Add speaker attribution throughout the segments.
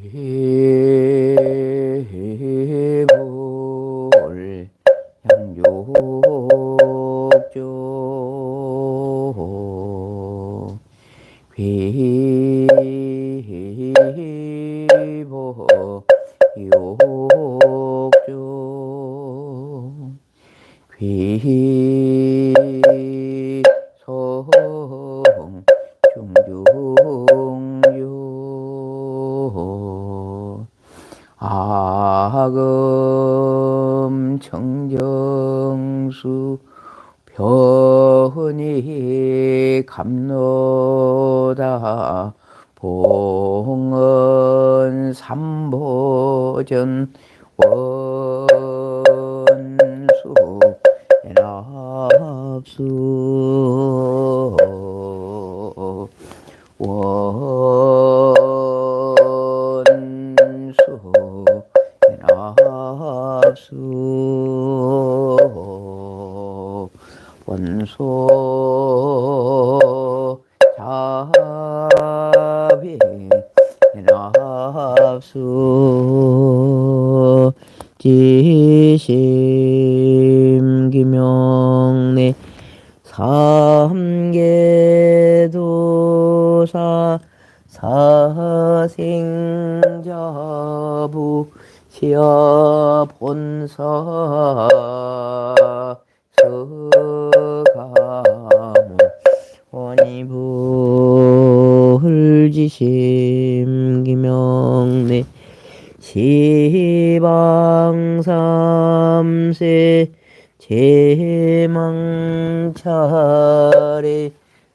Speaker 1: 괴볼 양욕조 괴보 욕조 귀성 중중요 아금 청정수 변이 감로다 봉은 삼보전 원수 연합수 원수 연합수 원소 자비 연합수 지심기명내 삼계도사 사생자부 시야본사 서가모 원이불지심기명내 시방삼세 제망차례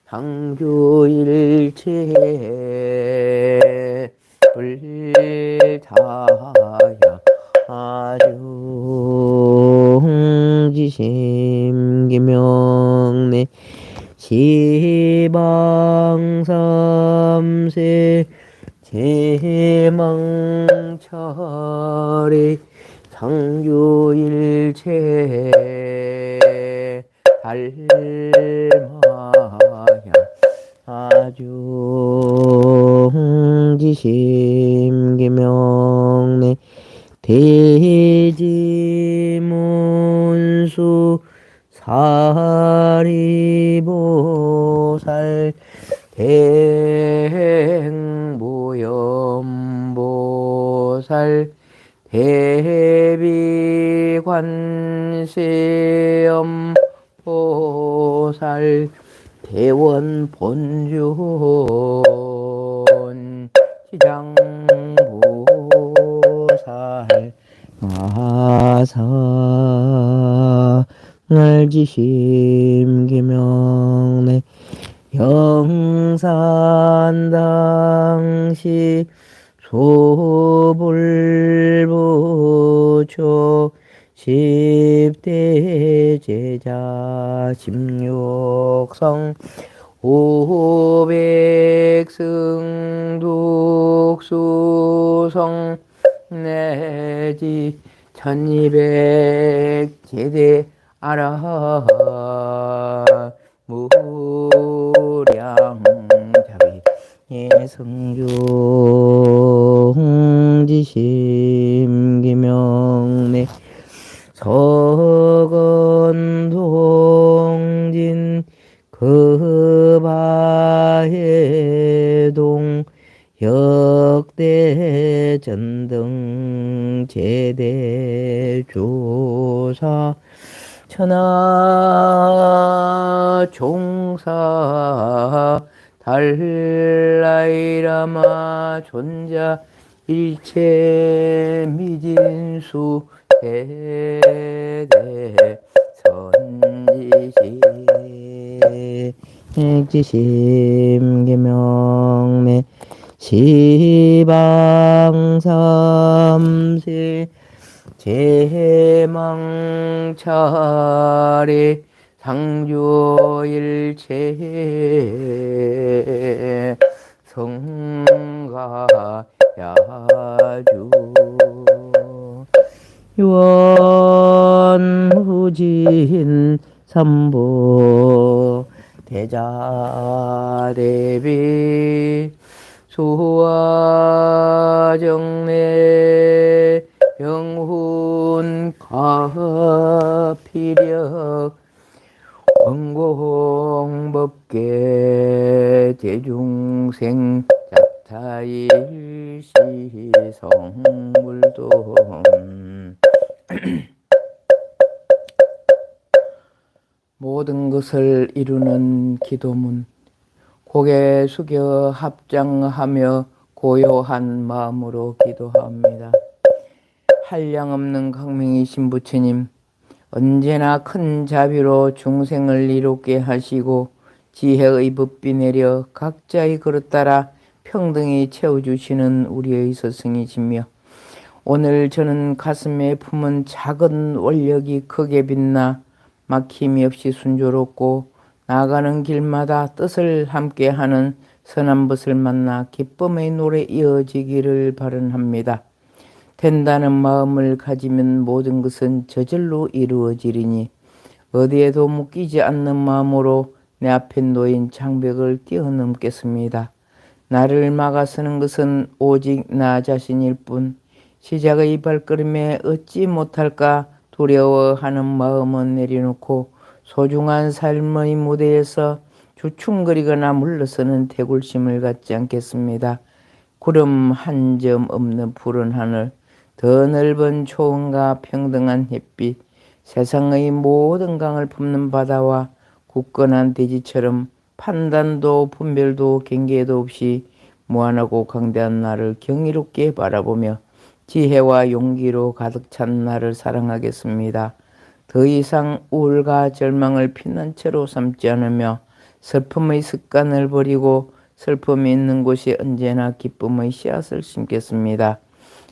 Speaker 1: 상주일체 불타야 아중지심기명내 시방삼세 제망차례 상주일체 달마야 아중지심기명내 대지문수 사리보살 대행보염보살 대비관세음보살 대원본존 시장보살 마상알지심기명내 영산당시 소불부초 10대 제자 16성 500승독수성 내지 1200 제대 아라 무량자비 예성중지심기명내 서건동진 그바해동 역대전등 제대조사 천하종사 달라이라마 존자 일체 미진수 대대 선지시지심기명내 시방삼세 제망차례 상주일체 성가야주 유원후진 삼보 대자대비 소화 화정내 병훈 가피력 원공법계 대중생 작타일시 성불돈 모든 것을 이루는 기도문 고개 숙여 합장하며 고요한 마음으로 기도합니다. 한량없는 강명이신 부처님, 언제나 큰 자비로 중생을 이롭게 하시고 지혜의 법비 내려 각자의 그릇 따라 평등히 채워주시는 우리의 스승이시며, 오늘 저는 가슴에 품은 작은 원력이 크게 빛나 막힘이 없이 순조롭고 나아가는 길마다 뜻을 함께하는 선한 것을 만나 기쁨의 노래 이어지기를 바랍니다. 된다는 마음을 가지면 모든 것은 저절로 이루어지리니 어디에도 묶이지 않는 마음으로 내 앞에 놓인 장벽을 뛰어넘겠습니다. 나를 막아서는 것은 오직 나 자신일 뿐 시작의 발걸음에 얻지 못할까 두려워하는 마음은 내려놓고 소중한 삶의 무대에서 주춤거리거나 물러서는 대굴심을 갖지 않겠습니다. 구름 한 점 없는 푸른 하늘, 더 넓은 초원과 평등한 햇빛, 세상의 모든 강을 품는 바다와 굳건한 대지처럼 판단도 분별도 경계도 없이 무한하고 강대한 나를 경이롭게 바라보며 지혜와 용기로 가득 찬 나를 사랑하겠습니다. 더 이상 우울과 절망을 피난처로 삼지 않으며 슬픔의 습관을 버리고 슬픔이 있는 곳이 언제나 기쁨의 씨앗을 심겠습니다.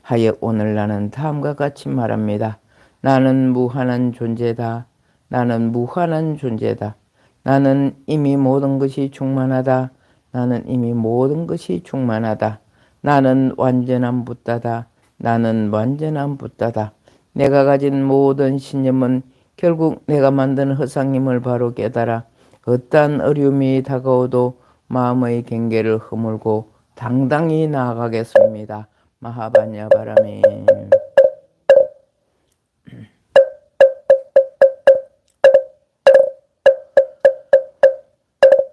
Speaker 1: 하여 오늘 나는 다음과 같이 말합니다. 나는 무한한 존재다. 나는 무한한 존재다. 나는 이미 모든 것이 충만하다. 나는 이미 모든 것이 충만하다. 나는 완전한 붓다다. 나는 완전한 붓다다. 내가 가진 모든 신념은 결국 내가 만든 허상임을 바로 깨달아 어떠한 어려움이 다가오도 마음의 경계를 허물고 당당히 나아가겠습니다. 마하바냐 바라미.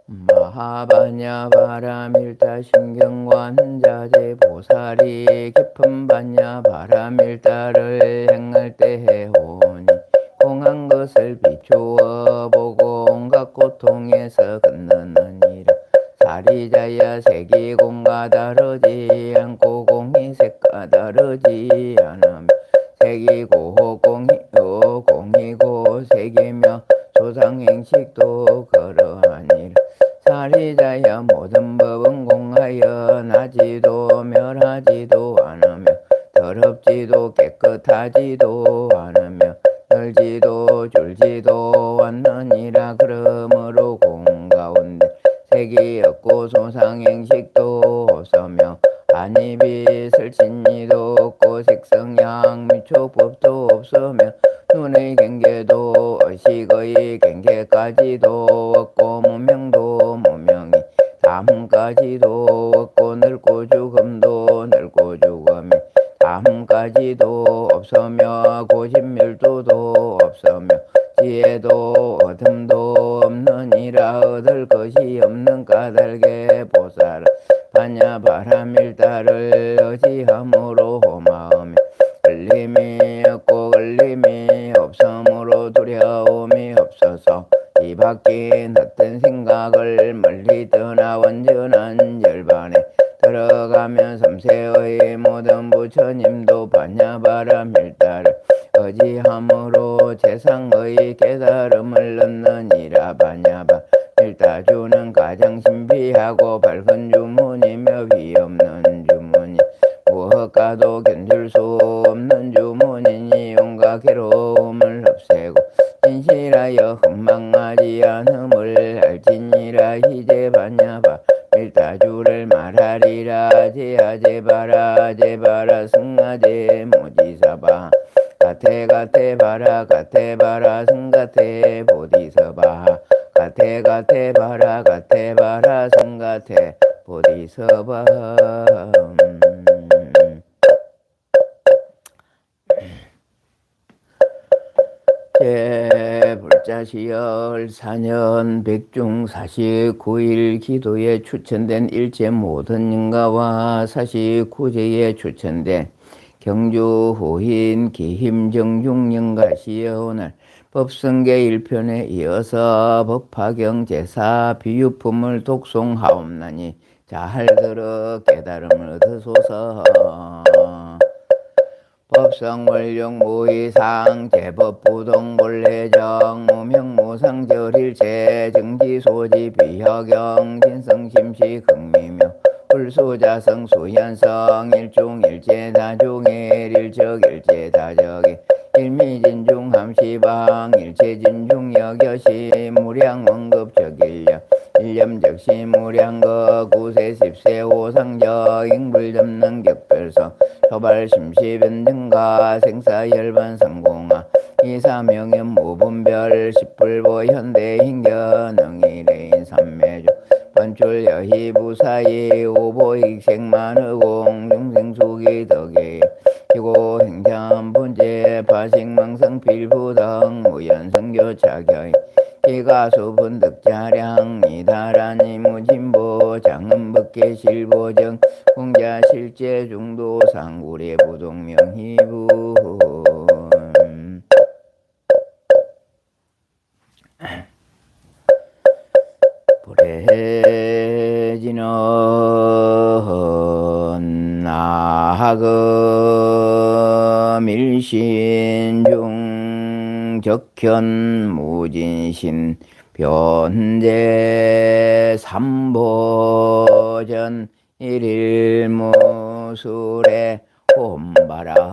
Speaker 1: 마하바냐 바라밀타 신경관 자제 보살이 깊은 바냐 바라밀타를 행할 때 해오니 공한 것을 비추어 보고 온갖 고통에서 건너느니라. 사리자야 색이 공과 다르지 않고 공이 색과 다르지 않으며 색이고 공이요 공이고 색이며 조상행식도 그러하니라. 사리자야 모든 법은 공하여 나지도 멸하지도 않으며 더럽지도 깨끗하지도 않으며 넓지도 줄지도 않느니라. 그러므로 공 가운데 색이 없고 소상행식도 없으며 안입이 설신이도 없고 색성양 미촉법도 없으며 눈의 경계도 의식의 경계까지도 없고 무명도 무명이 다음까지도 없고 늙고 죽음도 늙고 죽음이 다음까지도 없으며 고집멸도도 없으며 지혜도 어둠도 없느니라. 얻을 것이 없는 까닭에 보살 바냐 바라밀타를 의지함으로 마음에 걸림이 없고 걸림이 없으므로 두려움이 없어서 이 바뀐 어떤 생각을 멀리 떠나 완전한 열반에 들어가면 삼세의 모든 부처님도 바냐 바라밀타를 의지함으로 세상의 깨달음을 얻느니라. 바냐 바밀타주는 가장 신비하고 밝은 주문이며 위없는 주문이 무엇과도 견줄 수 없는 주문이니 온갖 괴로움을 없애고 진실하여 흠망하지 않음을 알지니라. 이제 바냐 바밀타주를 말하리라. 제하제바라 제바라 승하제 모지사바 가테가테 바라 가테 바라 승가테 보디서바 가테가테 바라 가테 바라 승가테 보디서바 제 불자시열 4년 백중 49일 기도에 추천된 일체 모든 인가와 49제에 추천된 경주 후인 기힘정중영가 시여오늘 법성계 1편에 이어서 법화경 제사 비유품을 독송하옵나니 잘 들어 깨달음을 얻으소서. 법성월령 무이상 제법부동 본래정 무명무상절일체 정지소지 비허경 진성심시 극미묘 불수자성 수현성 일중일체 다중일 일적일체 다적일 일미진중 함시방 일체진중여겨시 무량원급적일력 일념적시 무량거 구세십세 오상적 인불접는 격별성 초발심시변등가 생사열반 성공아 이사명연 무분별 십불보 현대hin견응이레인 삼매주 번출여희부사이 오보익생만의공 중생수기 덕에 기고 행참분제 파식망성필부등 무연성교차결 기가수분득자량 이다라니 무진보 장음법계실보정 공자실제중도 상구례 부동명희분 불해지는 나하금 일신중 적현무진신 변제 삼보전 일일무술의 홈바람이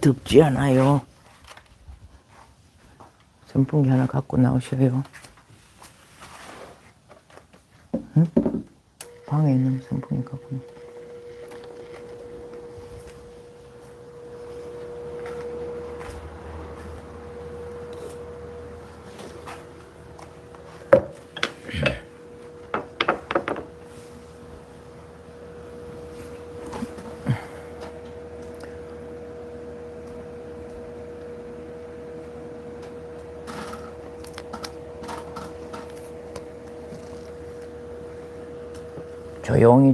Speaker 1: 덥지 않아요? 선풍기 하나 갖고 나오셔요. 응? 방에 있는 선풍기 갖고 나오셔요.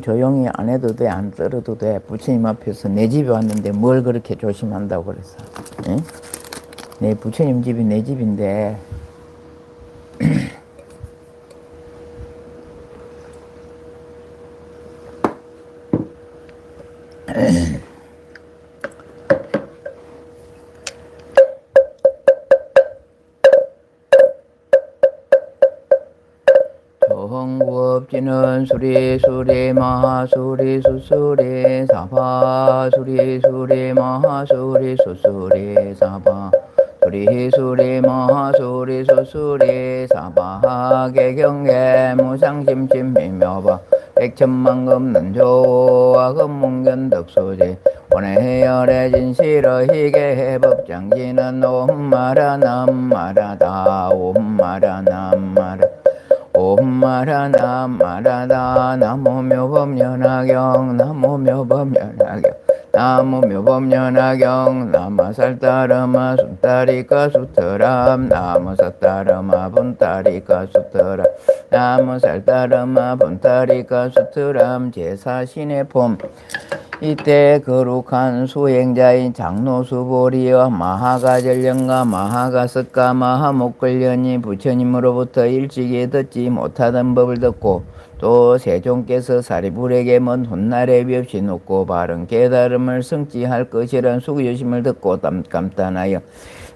Speaker 1: 조용히 안 해도 돼, 안 떨어도 돼. 부처님 앞에서 내 집에 왔는데 뭘 그렇게 조심한다고 그랬어. 응? 내 부처님 집이 내 집인데 정구업지는 수리수리 마하수리 수수리 사바 수리수리 마하수리 수수리 사바 수리수리 마하수리 수수리 사바 개경계 무상심심 미묘바 백천만금 조와 금문견 덕수지 원해열의 진실의 희계법장지는 옴마라 남마라다 옴마라 남마라 옴마라 남마라다 나무묘법연화경 나무묘법연화경 나무묘법연화경 나마살따르마 숫다리까 수트람 나무살따르마 분따리까 수트람 나무살따르마 분따리까 수트람 제사신의 폼 이때 거룩한 수행자인 장로수보리와 마하가전령과 마하가석가 마하목걸련이 부처님으로부터 일찍이 듣지 못하던 법을 듣고 또 세종께서 사리불에게 먼 훗날에 몹시 높고 바른 깨달음을 성취할 것이란 수교심을 듣고 감탄하여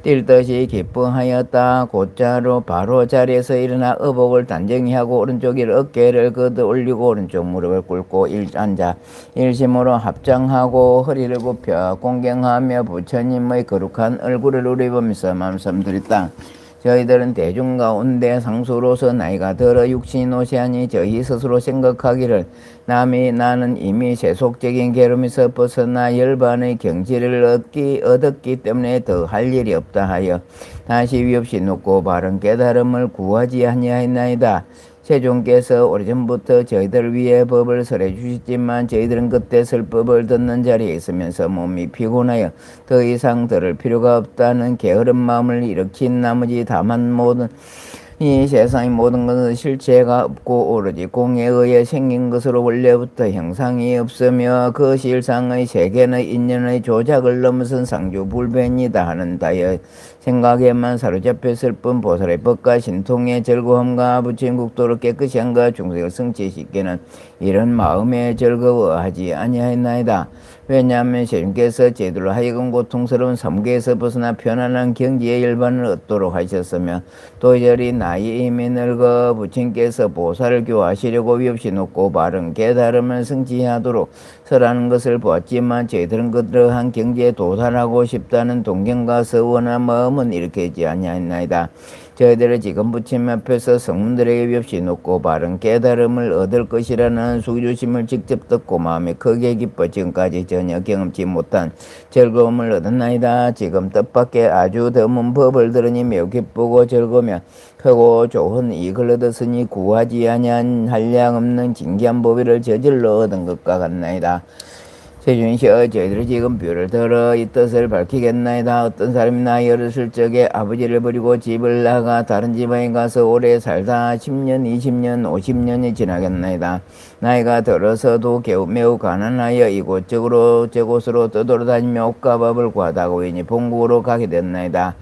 Speaker 1: 뛸 듯이 기뻐하였다. 곧자로 바로 자리에서 일어나 의복을 단정히 하고 오른쪽 어깨를 걷어 올리고 오른쪽 무릎을 꿇고 앉아 일심으로 합장하고 허리를 굽혀 공경하며 부처님의 거룩한 얼굴을 우러보면서 말씀 드렸다. 저희들은 대중 가운데 상수로서 나이가 들어 육신이 노쇠하니 저희 스스로 생각하기를 나는 이미 세속적인 괴로움에서 벗어나 열반의 경지를 얻었기 때문에 더 할 일이 없다 하여 다시 위없이 눕고 바른 깨달음을 구하지 아니하였나이다. 세종께서 오래전부터 저희들 위해 법을 설해 주셨지만 저희들은 그때 설법을 듣는 자리에 있으면서 몸이 피곤하여 더 이상 들을 필요가 없다는 게으른 마음을 일으킨 나머지 다만 이 세상의 모든 것은 실체가 없고 오로지 공에 의해 생긴 것으로 원래부터 형상이 없으며 그 실상의 세계는 인연의 조작을 넘어선 상주불변이다 하는 다여 생각에만 사로잡혔을 뿐 보살의 법과 신통의 즐거움과 부처님 국도를 깨끗이 한가 중생을 성취시키는 이런 마음에 즐거워하지 아니하였나이다. 왜냐하면 세님께서 제대로 하여금 고통스러운 삼계에서 벗어나 편안한 경지의 열반을 얻도록 하셨으며 도저히 나이 이미 늙어 부처님께서 보살을 교화하시려고 위없이 놓고 바른 깨달음을 성취하도록 설하는 것을 보았지만 저희들은 그러한 경지에 도달하고 싶다는 동경과 서원한 마음은 일으키지 아니하였나이다. 저희들은 지금 부처님 앞에서 성문들에게 위없이 놓고 바른 깨달음을 얻을 것이라는 수주심을 직접 듣고 마음이 크게 기뻐 지금까지 전혀 경험치 못한 즐거움을 얻었나이다. 지금 뜻밖의 아주 드문 법을 들으니 매우 기쁘고 즐거우며 크고 좋은 이익을 얻었으니 구하지 아니한 한량없는 진귀한 법위를 저질러 얻은 것과 같나이다. 세준시여 저희들이 지금 뷰를 들어 이 뜻을 밝히겠나이다. 어떤 사람이 나이 어렸을 적에 아버지를 버리고 집을 나가 다른 지방에 가서 오래 살다 10년, 20년, 50년이 지나겠나이다. 나이가 들어서도 매우 가난하여 이곳저곳으로 떠돌아다니며 옷과 밥을 구하다가 우연히 본국으로 가게 됐나이다.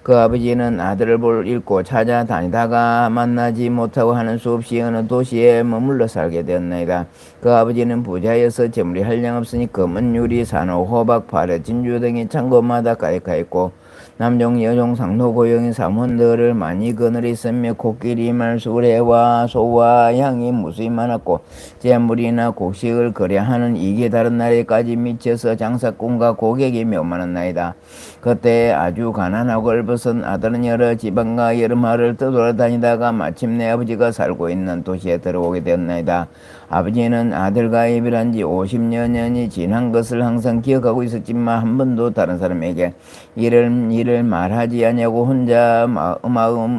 Speaker 1: 그 아버지는 아들을 잃고 찾아다니다가 만나지 못하고 하는 수 없이 어느 도시에 머물러 살게 되었나이다. 그 아버지는 부자여서 재물이 한량없으니 금은 유리, 산호, 호박, 파래, 진주 등이 창고마다 가득하였고 남종, 여종, 상노, 고용인 사문들을 많이 거느리으며 코끼리, 말, 수레와 소와 양이 무수히 많았고 재물이나 곡식을 거래하는 이게 다른 나라에까지 미쳐서 장사꾼과 고객이 매우 많았나이다. 그때 아주 가난하고 얼버선 아들은 여러 지방과 여러 마을을 떠돌아다니다가 마침내 아버지가 살고 있는 도시에 들어오게 되었나이다. 아버지는 아들과 이별한 지 50여년이 지난 것을 항상 기억하고 있었지만 한 번도 다른 사람에게 이를 말하지 아니하고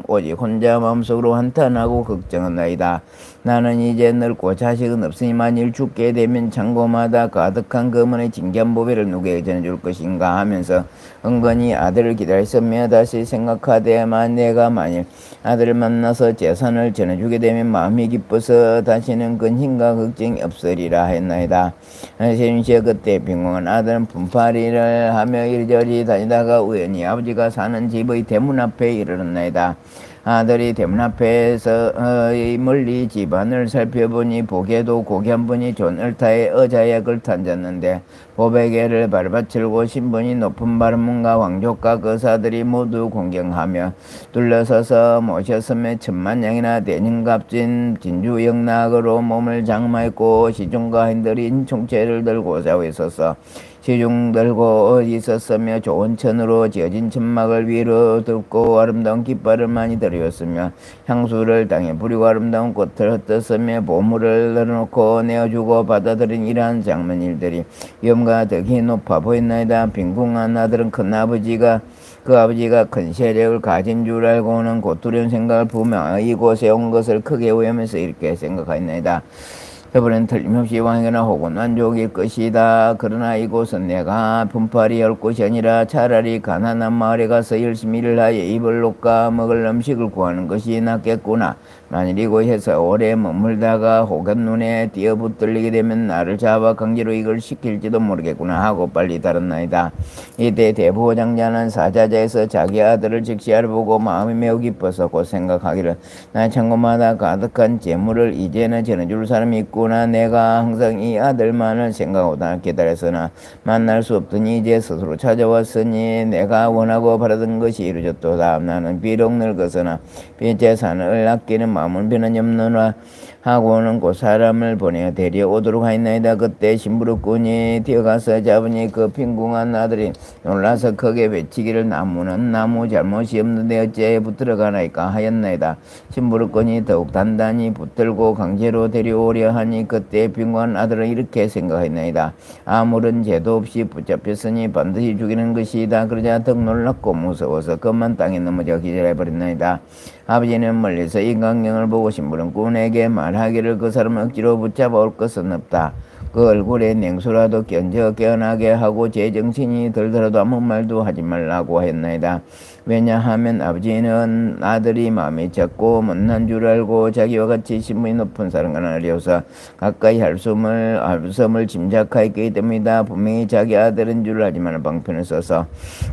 Speaker 1: 오직 혼자 마음속으로 한탄하고 걱정하나이다. 나는 이제 늙고 자식은 없으니 만일 죽게 되면 창고마다 가득한 금은의 진귀한 보배를 누구에게 전해줄 것인가 하면서 은근히 아들을 기다렸으며 다시 생각하되만 내가 만일 아들을 만나서 재산을 전해주게 되면 마음이 기뻐서 다시는 근심과 걱정이 없으리라 했나이다. 세윤시의 그때 빈궁한 아들은 분파리를 하며 이리저리 다니다가 우연히 아버지가 사는 집의 대문 앞에 이르렀나이다. 아들이 대문 앞에서 멀리 집안을 살펴보니 보게도 고기 한 분이 존을타에 의자에 걸터앉았는데 보배개를 발받칠고 신분이 높은 바른문과 왕족과 거사들이 모두 공경하며 둘러서서 모셨으며 천만냥이나 대년갑진 진주영락으로 몸을 장마했고 시중과 hin들인 총체를 들고 싸워 있어서 시중 들고 있었으며 좋은 천으로 지어진 천막을 위로 덮고 아름다운 깃발을 많이 들였으며 향수를 땅에 뿌리고 아름다운 꽃을 흩었으며 보물을 넣어놓고 내어주고 받아들인 이러한 장면 일들이 위엄과 덕이 높아 보였나이다. 빈궁한 아들은 그 아버지가 큰 세력을 가진 줄 알고는 고투련 생각을 부으며 이곳에 온 것을 크게 오해하면서 이렇게 생각하였나이다. 저번엔 틀림없이 왕이나 혹은 완족일 것이다. 그러나 이곳은 내가 분팔이 할 곳이 아니라 차라리 가난한 마을에 가서 열심히 일을 하여 입을 옷과 먹을 음식을 구하는 것이 낫겠구나. 만일 이곳에서 오래 머물다가 혹은 눈에 띄어붙들리게 되면 나를 잡아 강제로 이걸 시킬지도 모르겠구나 하고 빨리 달았나이다. 이때 대부장자는 사자자에서 자기 아들을 즉시 알아보고 마음이 매우 기뻐서 곧 생각하기를 나 창고마다 가득한 재물을 이제는 전해줄 사람이 있고 있구나. 내가 항상 이 아들만을 생각하고 기다렸으나 만날 수 없더니 이제 스스로 찾아왔으니 내가 원하고 바라던 것이 이루어졌도다. 나는 비록 늙었으나 빛의 산을 아끼는 마음은 변함없노라 하고는 곧 사람을 보내어 데려오도록 하였나이다. 그때 심부름꾼이 뛰어가서 잡으니 그 빈궁한 아들이 놀라서 크게 외치기를 나무는 나무 잘못이 없는데 어찌 붙들어가나이까 하였나이다. 심부름꾼이 더욱 단단히 붙들고 강제로 데려오려 하니 그때 빈궁한 아들은 이렇게 생각했나이다. 아무런 죄도 없이 붙잡혔으니 반드시 죽이는 것이다. 그러자 더욱 놀랍고 무서워서 그만 땅에 넘어져 기절해버렸나이다. 아버지는 멀리서 이 광경을 보고 심부름꾼에게 말하기를 그 사람을 억지로 붙잡아 올 것은 없다. 그 얼굴에 냉수라도 견져 깨어나게 하고 제정신이 들더라도 아무 말도 하지 말라고 했나이다. 왜냐하면 아버지는 아들이 마음이 작고 못난 줄 알고 자기와 같이 신분이 높은 사람과 나리어서 가까이 할 섬을 짐작하였기 때문이다. 분명히 자기 아들인 줄 알지만 방편을 써서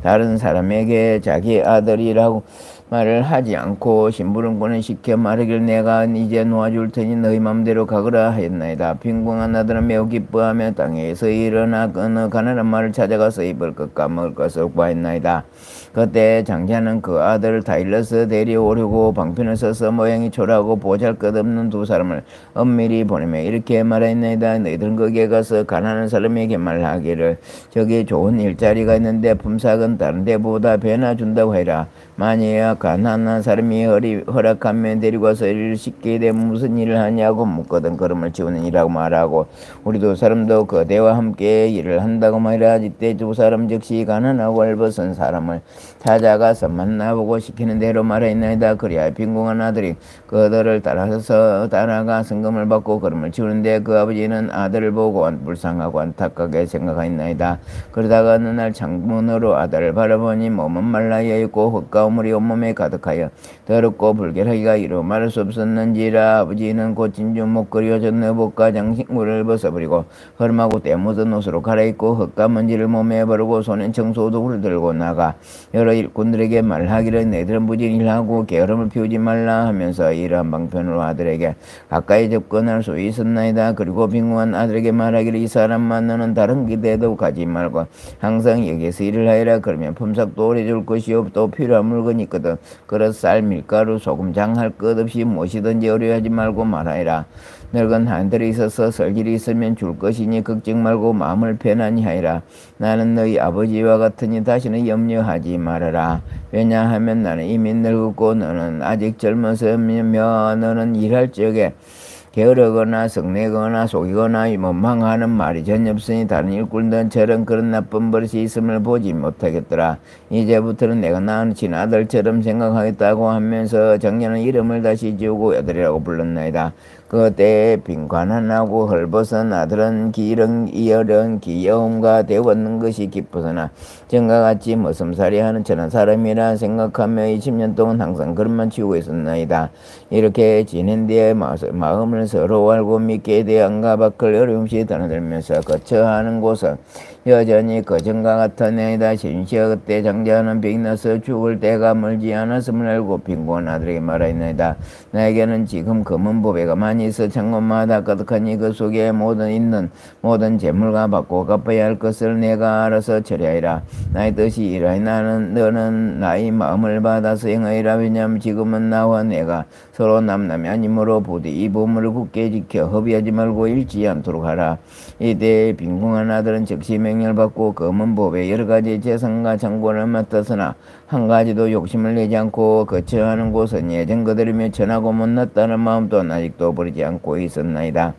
Speaker 1: 다른 사람에게 자기 아들이라고 말을 하지 않고 심부름꾼은 시켜 말하길 내가 이제 놓아줄 테니 너희 맘대로 가거라 하였나이다. 빈궁한 아들은 매우 기뻐하며 땅에서 일어나 어느 가난한 말을 찾아가서 입을 것과 먹을 것을 구하였나이다. 그때 장자는 그 아들을 다일러서 데려오려고 방편을 써서 모양이 초라하고 보잘것없는 두 사람을 엄밀히 보내며 이렇게 말하였나이다. 너희들은 거기에 가서 가난한 사람에게 말하기를 저기 좋은 일자리가 있는데 품삯은 다른 데보다 배나 준다고 해라. 만일 가난한 사람이 허락하면 데리고 와서 일을 쉽게 되면 무슨 일을 하냐고 묻거든 걸음을 치우는 일이라고 말하고 우리 두 사람도 그대와 함께 일을 한다고 말이라. 이때 두 사람 즉시 가난하고 헐벗은 사람을 찾아가서 만나보고 시키는 대로 말하였나이다. 그리하여 빈궁한 아들이 그들을 따라가 성금을 받고 걸음을 치우는데 그 아버지는 아들을 보고 불쌍하고 안타깝게 생각하였나이다. 그러다가 어느 날 창문으로 아들을 바라보니 몸은 말라여 있고 흙가물이 온몸에 가득하여 더럽고 불결하기가 이루 말할 수 없었는지라. 아버지는 고친 주 목걸이와 전너복과 장신구를 벗어버리고 허름하고 때 묻은 옷으로 갈아입고 흙과 먼지를 몸에 바르고 손엔 청소도구를 들고 나가 여러 일꾼들에게 말하기를 너희들은 무진 일하고 게으름을 피우지 말라 하면서 이러한 방편으로 아들에게 가까이 접근할 수 있었나이다. 그리고 빈궁한 아들에게 말하기를 이 사람만 너는 다른 기대도 가지 말고 항상 여기에서 일을 하여라. 그러면 품삯도 오래 줄 것이요 또 필요한 물건이 있거든 그릇 쌀 밀가루 소금 장할 것 없이 무엇이든지 어려워하지 말고 말하여라. 늙은 한들이 있어서 설 일이 있으면 줄 것이니 걱정 말고 마음을 편안히 하여라. 나는 너희 아버지와 같으니 다시는 염려하지 말아라. 왜냐하면 나는 이미 늙었고 너는 아직 젊었으며 너는 일할 적에 게으르거나 성내거나 속이거나 원망하는 말이 전혀 없으니 다른 일꾼들처럼 그런 나쁜 버릇이 있음을 보지 못하겠더라. 이제부터는 내가 낳은 친아들처럼 생각하겠다고 하면서 작년은 이름을 다시 지우고 아들이라고 불렀나이다. 그때에 빈관하고 헐벗은 아들은 이런 귀여움과 대웠는 것이 기쁘으나 전과 같이 머슴살이하는 천한 사람이라 생각하며 20년 동안 항상 그릇만 치우고 있었나이다. 이렇게 지낸 뒤에 마음을 서로 알고 믿게 돼 안과 밖을 어려움없이 드나들면서 거처하는 곳은 여전히 그전과 같았나이다. 심지어 그때 장자는 병이 나서 죽을 때가 멀지 않았음을 알고 빈곤한 아들에게 말하였나이다. 나에게는 지금 검은 보배가 많이 있어 창고마다 가득하니 그 속에 있는 모든 재물과 받고 갚아야 할 것을 내가 알아서 처리하리라. 나의 뜻이 이러하니 너는 나의 마음을 받아서 행하리라. 왜냐하면 지금은 나와 내가 서로 남남이 아니므로 부디 이 보물을 굳게 지켜 허비하지 말고 잃지 않도록 하라. 이때 빈궁한 아들은 즉시 명령을 받고 검은 보배 여러 가지 재산과 창고를 맡았으나 한 가지도 욕심을 내지 않고 거처하는 곳은 예전 그대로며 천하고 못났다는 마음도 아직도 버리지 않고 있었나이다.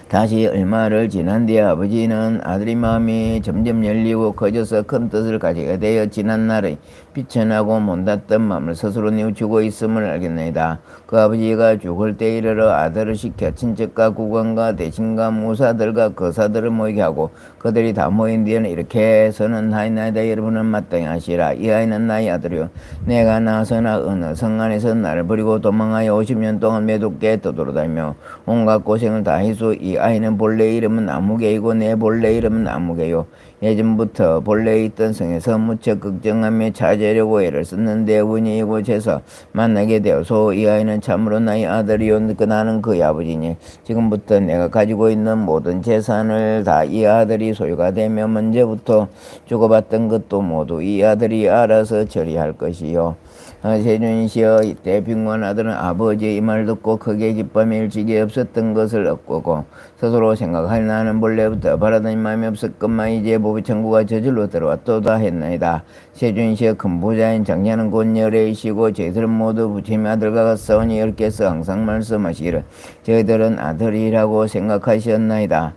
Speaker 1: 다시 얼마를 지난 뒤에 아버지는 아들의 마음이 점점 열리고 커져서 큰 뜻을 가지게 되어 지난 날의 비천하고 못났던 마음을 스스로 뉘우치고 있음을 알겠나이다. 그 아버지가 죽을 때 이르러 아들을 시켜 친척과 구관과 대신과 무사들과 거사들을 모이게 하고 그들이 다 모인 뒤에는 이렇게 선언하였나이다. 여러분은 마땅히 아시라. 이 아이는 나의 아들이요 내가 낳아서나 어느 성 안에서 나를 버리고 도망하여 50년 동안 매독게 떠돌아다니며 온갖 고생을 다 해서 이 아이는 본래 이름은 아무개이고 내 본래 이름은 아무개요. 예전부터 본래 있던 성에서 무척 걱정하며 찾으려고 애를 썼는데 운이 이곳에서 만나게 되어서 이 아이는 참으로 나의 아들이요 그 나는 그의 아버지니 지금부터 내가 가지고 있는 모든 재산을 다 이 아들이 소유가 되며 먼저부터 주고받던 것도 모두 이 아들이 알아서 처리할 것이요. 세준시여 이때 빙관 아들은 아버지의 이 말 듣고 크게 기뻐하며 일찍이 없었던 것을 얻고 스스로 생각하니 나는 본래부터 바라던 마음이 없었건만 이제 보비천구가 저절로 들어왔도다 했나이다. 세준시여 큰 부자인 장자는 곧 열애이시고 저희들은 모두 부처님의 아들과 같사오니 여러께서 항상 말씀하시기를 저희들은 아들이라고 생각하셨나이다.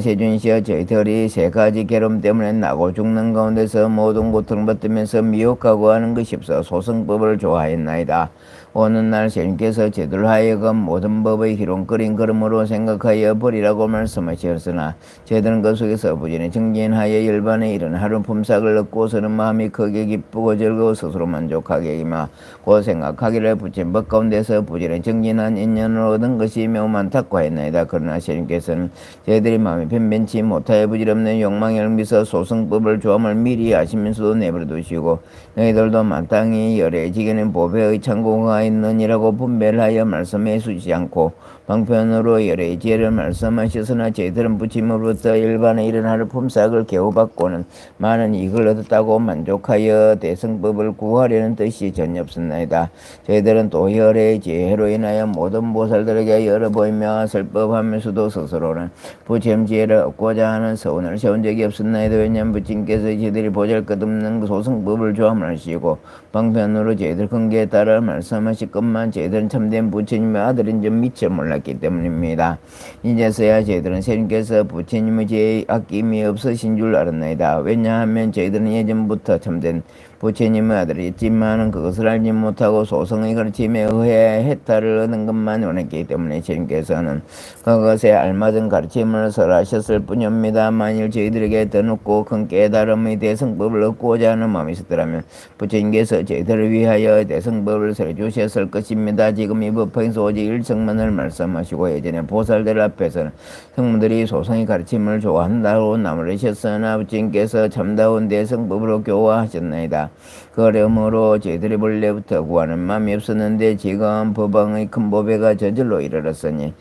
Speaker 1: 세준시여 저희들이 세 가지 괴로움 때문에 나고 죽는 가운데서 모든 고통을 받으면서 미혹하고 하는 것이 없어 소승법을 좋아했나이다. 어느 날 세님께서 저희들 하여금 모든 법의 희롱거린 걸음으로 생각하여 버리라고 말씀하셨으나 저희들은 그 속에서 부지런히 정진하여 열반에 이른 하루 품삯을 얻고서는 마음이 크게 기쁘고 즐거워 스스로 만족하게 임하 고 생각하기를 부처님 법 가운데서 부지런히 정진한 인연을 얻은 것이 매우 많다고 했나이다. 그러나 세님께서는 저희들이 마음이 변변치 못하여 부질없는 욕망에 얽매서 소승법을 좋아함을 미리 아시면서도 내버려 두시고 너희들도 마땅히 열의 지게는 보배의 창고가 있느니라고 분별을 하여 말씀해 주지 않고 방편으로 열의 지혜를 말씀하셨으나 저희들은 부처님으로부터 일반에 이른 하루 품삯을 겨우받고는 많은 이익을 얻었다고 만족하여 대승법을 구하려는 뜻이 전혀 없었나이다. 저희들은 또 열의 지혜로 인하여 모든 보살들에게 열어 보이며 설법하면서도 스스로는 부처님 지혜를 얻고자 하는 서원을 세운 적이 없었나이다. 왜냐하면 부처님께서 저희들이 보잘것없는 소승법을 조함하시고 방편으로 저희들 근기에 따라 말씀하실 것만 저희들은 참된 부처님의 아들인 줄 미처 몰랐기 때문입니다. 이제서야 저희들은 세님께서 부처님의 지혜에 아낌이 없으신 줄 알았나이다. 왜냐하면 저희들은 예전부터 참된 부처님의 아들이었지만은 그것을 알지 못하고 소승의 가르침에 의해 해탈을 얻는 것만 원했기 때문에 주님께서는 그것에 알맞은 가르침을 설하셨을 뿐입니다. 만일 저희들에게 더 높고 큰 깨달음의 대승법을 얻고자 하는 마음이 있었더라면 부처님께서 저희들을 위하여 대승법을 설해주셨을 것입니다. 지금 이 법화에서 오직 일성만을 말씀하시고 예전에 보살들 앞에서는 성문들이 소승의 가르침을 좋아한다고 나무르셨으나 부처님께서 참다운 대승법으로 교화하셨나이다. 그러므로 저희들이 본래부터 구하는 마음이 없었는데 지금 법왕의 큰 보배가 저절로 이르렀으니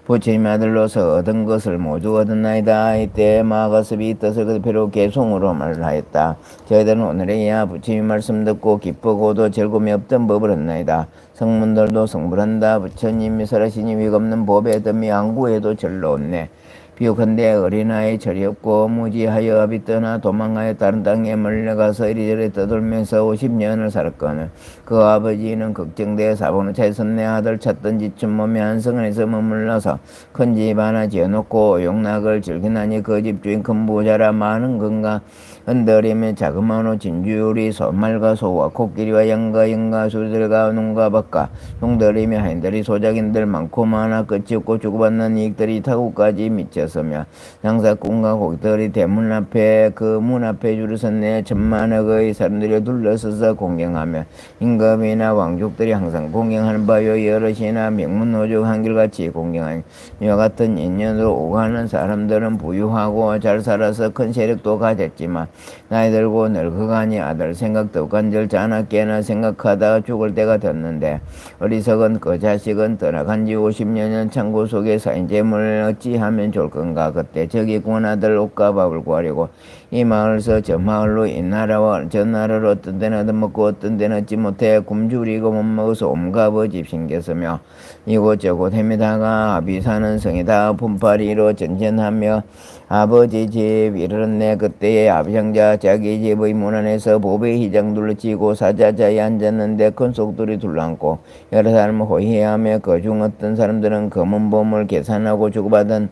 Speaker 1: 부처님의 아들로서 얻은 것을 모두 얻었나이다. 이때 마가섭이 뜻을 그대로 개송으로 말하였다. 저희들은 오늘에야 부처님의 말씀 듣고 기쁘고도 즐거움이 없던 법을 얻나이다. 성문들도 성불한다. 부처님이 설하시니 위없는 법에 덤이 안구에도 절로 없네. 비옥한데 어린아이 절이 없고 무지하여 앞이 떠나 도망하여 다른 땅에 몰려가서 이리저리 떠돌면서 50년을 살았거늘 그 아버지는 걱정되어 사본을 차에서 내 아들 찾던지 춘몸에 한성원에서 머물러서 큰 집 하나 지어놓고 용락을 즐기나니 그 집 주인 큰 부자라 많은 건가 언더리며 자그마한 진주리 소말과 소와 코끼리와 양과 영가 수들과 농가 밭과 용더리며 하인들이 소작인들 많고 많아 끝이 없고 주고받는 이익들이 타국까지 미쳤으며 장사꾼과 고객들이 대문 앞에 그 문 앞에 줄을 섰네. 천만억의 사람들이 둘러서서 공경하며 임금이나 왕족들이 항상 공경하는 바요 여럿이나 명문호족 한결같이 공경하니 이와 같은 인연으로 오가는 사람들은 부유하고 잘 살아서 큰 세력도 가졌지만 나이 들고 늙어가니 아들 생각도 간절치 않았게나 생각하다가 죽을 때가 됐는데 어리석은 그 자식은 떠나간 지 50년은 창고 속에 쌓인 재물을 어찌하면 좋을 건가. 그때 저기 군아들 옷과 밥을 구하려고 이 마을에서 저 마을로 이 나라와 저 나라로 어떤 데는 얻어먹고 어떤 데는 얻지 못해 굶주리고 못 먹어서 옴가버집 생겼으며 이곳저곳 헤매다가 아비 사는 성에다 분파리로 전전하며 아버지 집 이르렀네. 그때의 아비장자 자기 집의 문 안에서 보배의 희장 둘러치고 사자자에 앉았는데 큰 속들이 둘러앉고 여러 사람을 호위하며 그중 어떤 사람들은 검은 보물 계산하고 주고받은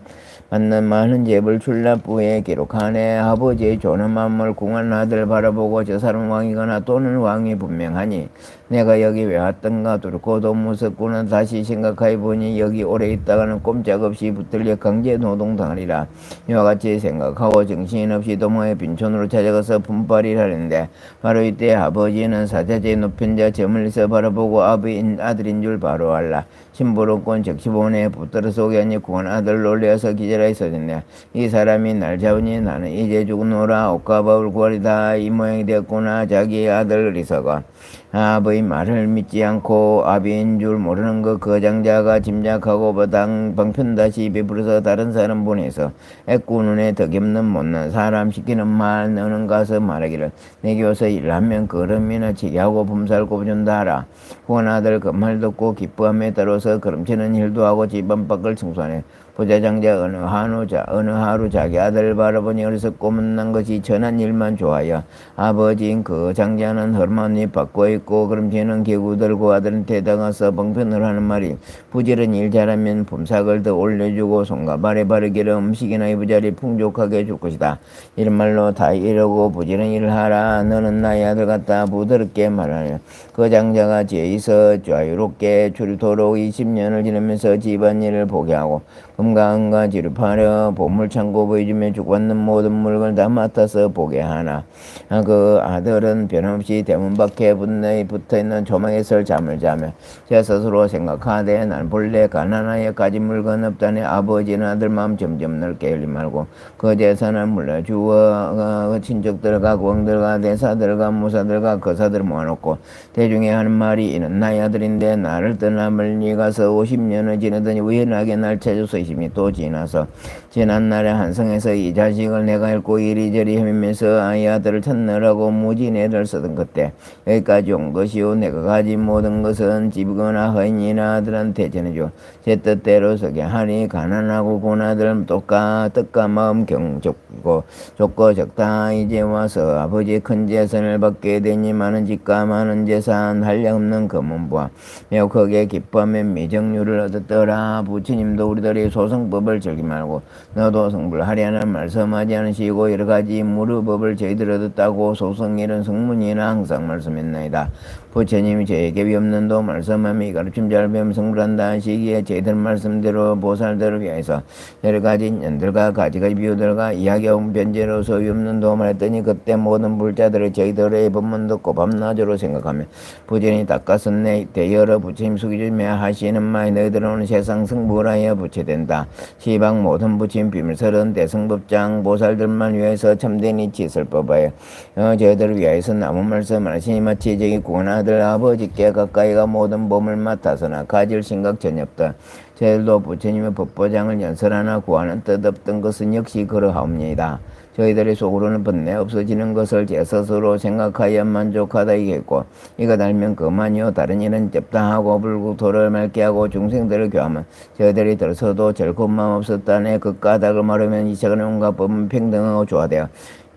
Speaker 1: 받는 많은 재벌 출납부에 기록하네. 아버지의 존엄함을 궁한 아들 바라보고 저 사람 왕이거나 또는 왕이 분명하니 내가 여기 왜 왔던가 두렵고도 무섭구나. 다시 생각해 보니 여기 오래 있다가는 꼼짝없이 붙들려 강제 노동당하리라. 이와 같이 생각하고 정신없이 도모의 빈촌으로 찾아가서 분발을 하는데 바로 이때 아버지는 사자제의 높은 자 저물리서 바라보고 아들인 줄 바로 알라. 심부름꾼 적시본에 붙들어 속에 앉아 구원 아들 놀려서 기절하여 서졌네. 이 사람이 날 잡으니 나는 이제 죽노라. 옷과 밥을 구하리다. 이 모양이 되었구나. 자기 아들 어리석어. 아버의 말을 믿지 않고 아비인 줄 모르는 그 장자가 짐작하고 방편다시 베풀어서 다른 사람 보내서 애꾸눈에 덕없는 못난 사람 시키는 말 너는 가서 말하기를 내게 와서 일하면 걸음이나 치게 하고 범살고 준다 하라. 후원 아들 그 말 듣고 기뻐함에 따라서 걸음치는 일도 하고 집안 밖을 청소하네. 부자장자 어느 하루 자기 아들을 바라보니 어리석고 못난 것이 천한 일만 좋아하여 아버지인 그 장자는 헐만 잎 받고 있고 그럼지는 개구 들고 아들한테 다가서 방편을 하는 말이 부지런 일 잘하면 품삯을 더 올려주고 손과 발에 바르기를 음식이나 이부자리 풍족하게 줄 것이다. 이런 말로 다 이러고 부지런 일을 하라. 너는 나의 아들 같다. 부드럽게 말하며 그 장자가 지에서 자유롭게 줄도록 20년을 지내면서 집안일을 보게 하고 금과 은과 지를 파려 보물창고 보여주며 주고받는 모든 물건을 다 맡아서 보게 하나. 그 아들은 변함없이 대문 밖에 붙어있는 조망에서 잠을 자며 제 스스로 생각하되 난 본래 가난하여 가진 물건 없다네. 아버지는 아들 마음 점점 넓게 열리 말고 그 재산을 물려주어 친척들과 고왕들과 대사들과 무사들과 거사들을 모아놓고 대중에 하는 말이 이는 나의 아들인데 나를 떠나 멀리 가서 50년을 지내더니 우연하게 날 찾아서 있음이 또 지나서 지난날에 한성에서 이 자식을 내가 잃고 이리저리 헤매면서 아이 아들을 찾느라고 무진 애를 쓰던 그때 여기까지 온 것이요. 내가 가진 모든 것은 집이거나 허인이나 아들한테 전해줘 제 뜻대로 서게 하니 가난하고 고나들 뜻과 마음 경좁고 좁고 적다. 이제 와서 아버지의 큰 재산을 받게 되니 많은 집과 많은 재산 한량없는 금은부와 매우 크게 기뻐하며 미정률을 얻었더라. 부처님도 우리들이 소승법을 즐기 말고 너도 성불하려는 말씀하지 않으시고 여러가지 무르법을 저희들 얻었다고 소승이란 성문이나 항상 말씀했나이다. 부처님이 저에게 위없는도 말씀하며 가르침 잘 배우면 성불한다 하시기에 저희들 말씀대로 보살들을 위해서 여러가지 년들과 가지가지 비유들과 이야기하고 변제로서 위없는 도움을 했더니 그때 모든 불자들을 저희들의 법문 듣고 밤낮으로 생각하며 부전히 닦았었네. 이때 여러 부처님 숙이주며 하시는 말 너희들은 오늘 세상 승부하여 부처된다. 시방 모든 부처님 비밀설은 대승법장 보살들만 위해서 참된 이치 있을 법하여 저희들을 위하여서 나무 말씀 하시니 마치 저기 구원하들 아버지께 가까이가 모든 몸을 맡아서나 가질 생각 전혀 없다. 저희들도 부처님의 법보장을 연설하나 구하는 뜻 없던 것은 역시 그러하옵니다. 저희들의 속으로는 번뇌 없어지는 것을 제 스스로 생각하여 만족하다 이겠고 이것 알면 그만이요. 다른 일은 접당하고 불구토를 맑게 하고 중생들을 교하면 저희들이 들어서도 절코 마음 없었다네. 그 까닭을 말하면 이 세간의 온갖 법은 평등하고 조화되어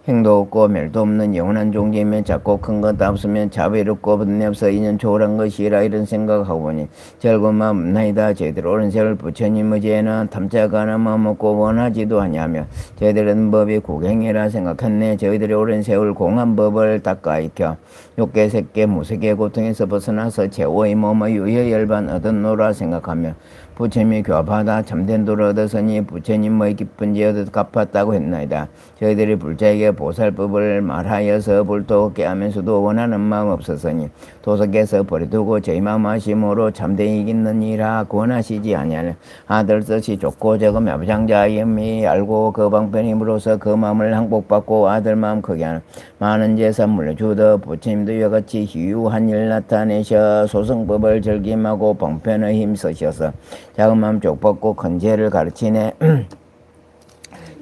Speaker 1: 행도 없고 멸도 없는 영원한 존재이면 작고 큰 것 없으면 자비롭고 번뇌 없어 인연 초월한 것이라 이런 생각하고 보니 즐거운 마음 없나이다. 저희들 옳은 세월 부처님 의지에는 탐자가나 마음 없고 원하지도 아니하며 저희들은 법이 구경이라 생각했네. 저희들이 옳은 세월 공한 법을 닦아 익혀 욕계 색계 무색의 고통에서 벗어나서 최후의 몸의 유효 열반 얻었노라 생각하며 부처님이 교합하다 참된 도를 얻었으니 부처님의 기쁜 지 얻어 갚았다고 했나이다. 저희들이 불자에게 보살법을 말하여서 불도 얻게 하면서도 원하는 마음 없었으니 도석에서 버려두고 저희 마음 하심으로 참된 이기느니라 권하시지 아니하는 아들 뜻이 좋고 적으며 아부장자임이 알고 그 방편임으로써 그 마음을 항복받고 아들 마음 크게 하는 많은 재산 물려주더 부처님도 이와 같이 희유한 일 나타내셔 소승법을 즐김하고 방편의 힘 쓰셔서 작은 마음 쪽벗고 큰 죄를 가르치네.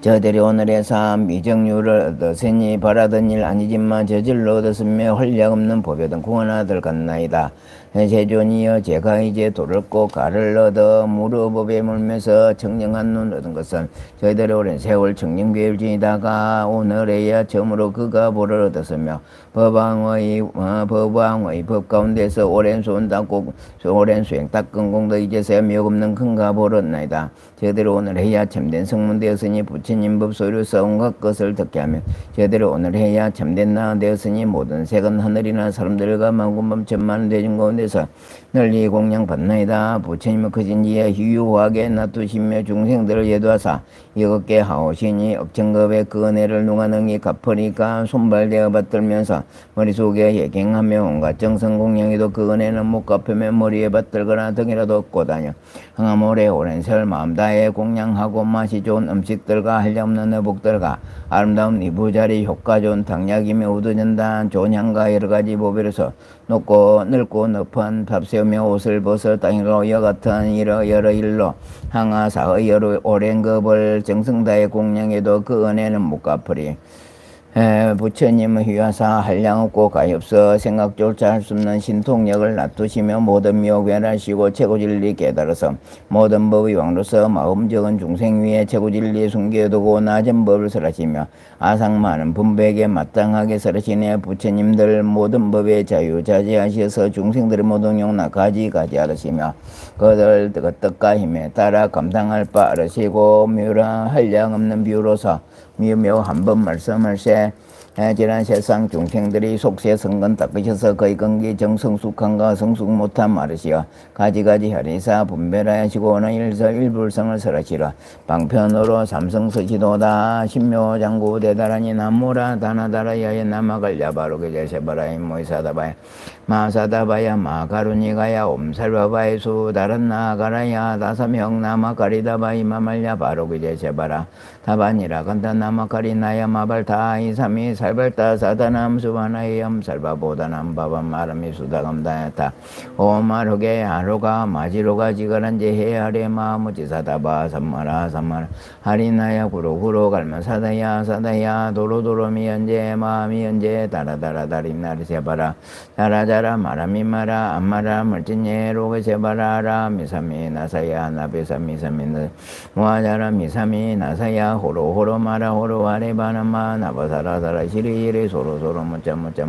Speaker 1: 저들이 오늘의 삶 미정률을 얻었으니 바라던 일 아니지만 저질로 얻었으며 헐약 없는 법이든 구원하들 같나이다. 세존이여 제가 이제 돌을 꼭 가를 얻어 무르법에 물면서 청정한 눈 얻은 것은 저희들의 오랜 세월 청정비일지니다가 오늘에야 처음으로 그가 보를 얻었으며 법왕의 법 가운데서 오랜 수행 닦은 공도 이제서야 미혹 없는 큰 가보를 얻나이다. 저희들이 오늘에야 참된 성문되었으니 부처 부처님 법소리로서 온갖 것을 듣게 하면 제대로 오늘 해야 참된 나 되었으니 모든 색은 하늘이나 사람들과 만군범 천만 대중 가운데서 널리 공양받나이다. 부처님은 그진지에 휴유하게 놔두시며 중생들을 예도하사 이것게 하오시니 억정급의 그 은혜를 누가 능히 갚으리까. 손발대어 받들면서 머릿속에 예갱하며 온갖 정성공양에도 그 은혜는 못 갚으며 머리에 받들거나 등이라도 얻고 다녀 항암 오래 오랜 세월 마음 다해 공양하고 맛이 좋은 음식들과 한량없는 의복들과 아름다운 이부자리 효과 좋은 당약이며 우두전단 좋은 향과 여러가지 보배로서 높고 넓고 높은 밥 세우며 옷을 벗어 땅으로 여같은 여러 일로 항아사의 여러 오랜 급을 정성다해 공양해도 그 은혜는 못 갚으리. 부처님은 휘하사 한량 없고 가엾어 생각조차 할 수 없는 신통력을 놔두시며 모든 묘괴하시고 최고진리 깨달아서 모든 법의 왕로서 마음 적은 중생 위에 최고진리 숨겨두고 낮은 법을 설하시며 아상 많은 분배에게 마땅하게 설하시네. 부처님들 모든 법에 자유자재하셔서 중생들의 모든 용나 가지가지 하시며 그들 뜻과 힘에 따라 감당할 바 알으시고 묘라 한량 없는 비유로서 묘 한 번 말씀을세 지난 세상 중생들이 속세 성근 닦으셔서 거의 건기 정성숙한가 성숙 못한 말으시어 가지가지 하리사 분별하여 하시고 어느 일불성을 설하시라. 방편으로 삼성서시도다 신묘장구 대다라니 남무라 다나다라야에 남아갈야바로게 제세바라이 모이사다바야 마사다바야 마가루니가야 옴살바바이 수 다른 나가라야 다사명 남아가리다바이 마말야 바로게 제세바라 다반이라 간다 남아가리 나야 마발다 이삼이 살발다 사다남 수바나이엄 살바보다남 바밤 마람이 수다감다야타 오마르게 하루가 마지로가 지가란제 해하레 마무지사다바 삼마라 하리나야 구로구로 갈마 사다야 도로도로미 연제 마미 연제 다라다라 다림나리 세바라 자라자라 마라미 마라 암마라 멀진예 로게 세바라라 미사미 나사야 나베사미사미 모아자라 미사미 나사야 호로호로 마라 호로 아레바나마 나바사라사라 시리이리 소로소로 모짜모짜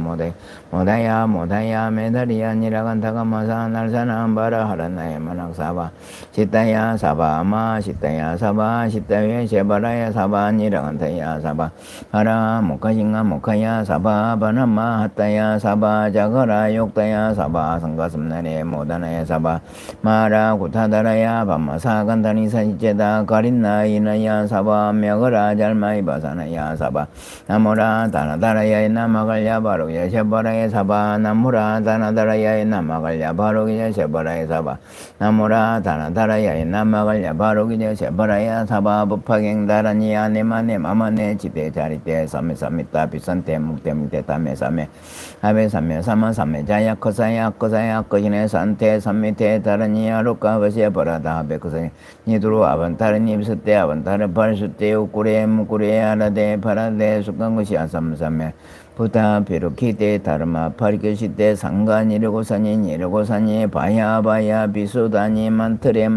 Speaker 1: 모다야 메다리야 니라간타가 마사 날사나 바라 하라나야 만학사바 시타야 사바 아마 시타야 사바 시타외 세바라야 사바 니라간타야 사바 하라 모카싱가 모카야 사바 바나마 하타야 사바 자거라 욕다야 사바 성가슴나네 모다나야 사바 마라 구타다라야 밤마사 간다니 사시제다 가린나 이나야 사바 명어라 잘마이 바사나야 사바 나무라 다나다라야에 나마갈야 바로야 셰바라야 사바 나무라 다나다라야에 나마갈야 바로야 셰바라야 사바 나무라 다나다라야에 나마갈야 바로야 셰바라야 사바 법화갱 다라니야 네마네 마마네 지대 자리대 삼메삼메따 비산대 묵대묵대 담메삼메 아베삼메 사마삼메 자야 커사야 커시네 산테 삼메테 다라니야 로카바시에 버라다 베커사니 니두로 아반타르니 비스테 아반타르 발수테 우쿠레 무쿠레 아라데 파라데 숙강것이 아삼삼메 부타 비루키테 다르마 파리교시테 상간 이르고사니 바야 비수다니 만트레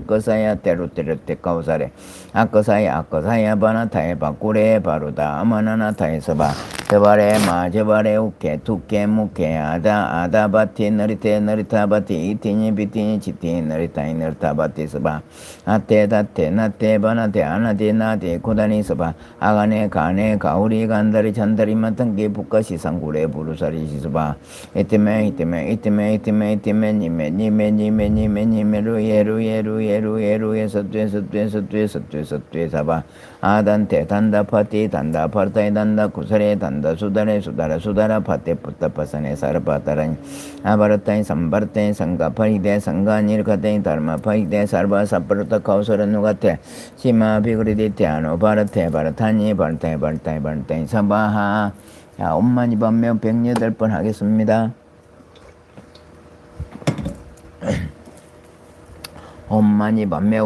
Speaker 1: 거사야 테루테르테 카우사레 아거사야 바나타에 바꾸레 바루다 아마나나타에서바 제바레 우케 투케 무케 아다 바티 너리타 바티 이티니 비티니 치티 너리타이 너리타 바티서바 아테 다테 나테 바나테 아나데 나데 고다니서바 아가네 가네 가우리 간다리 잔다리 마탕게 부까시 상구레 부루사리 시서바 이때메 니메 루예 서퇴 사바 아단테 단다 파티 단다 파르타이 단다 구사레 단다 수다라 파테 푸타파사네 사르파타라니 아바르타이 삼바르테 상가파이데 상가니르카테 다르마파이데 사르바 사파르타 카우사라 누가테 시마 비그리디테 아노 바르테 바르타니 바르타이 사바하. 자, 엄마니 반면 108번 하겠습니다. 엄마니 반매움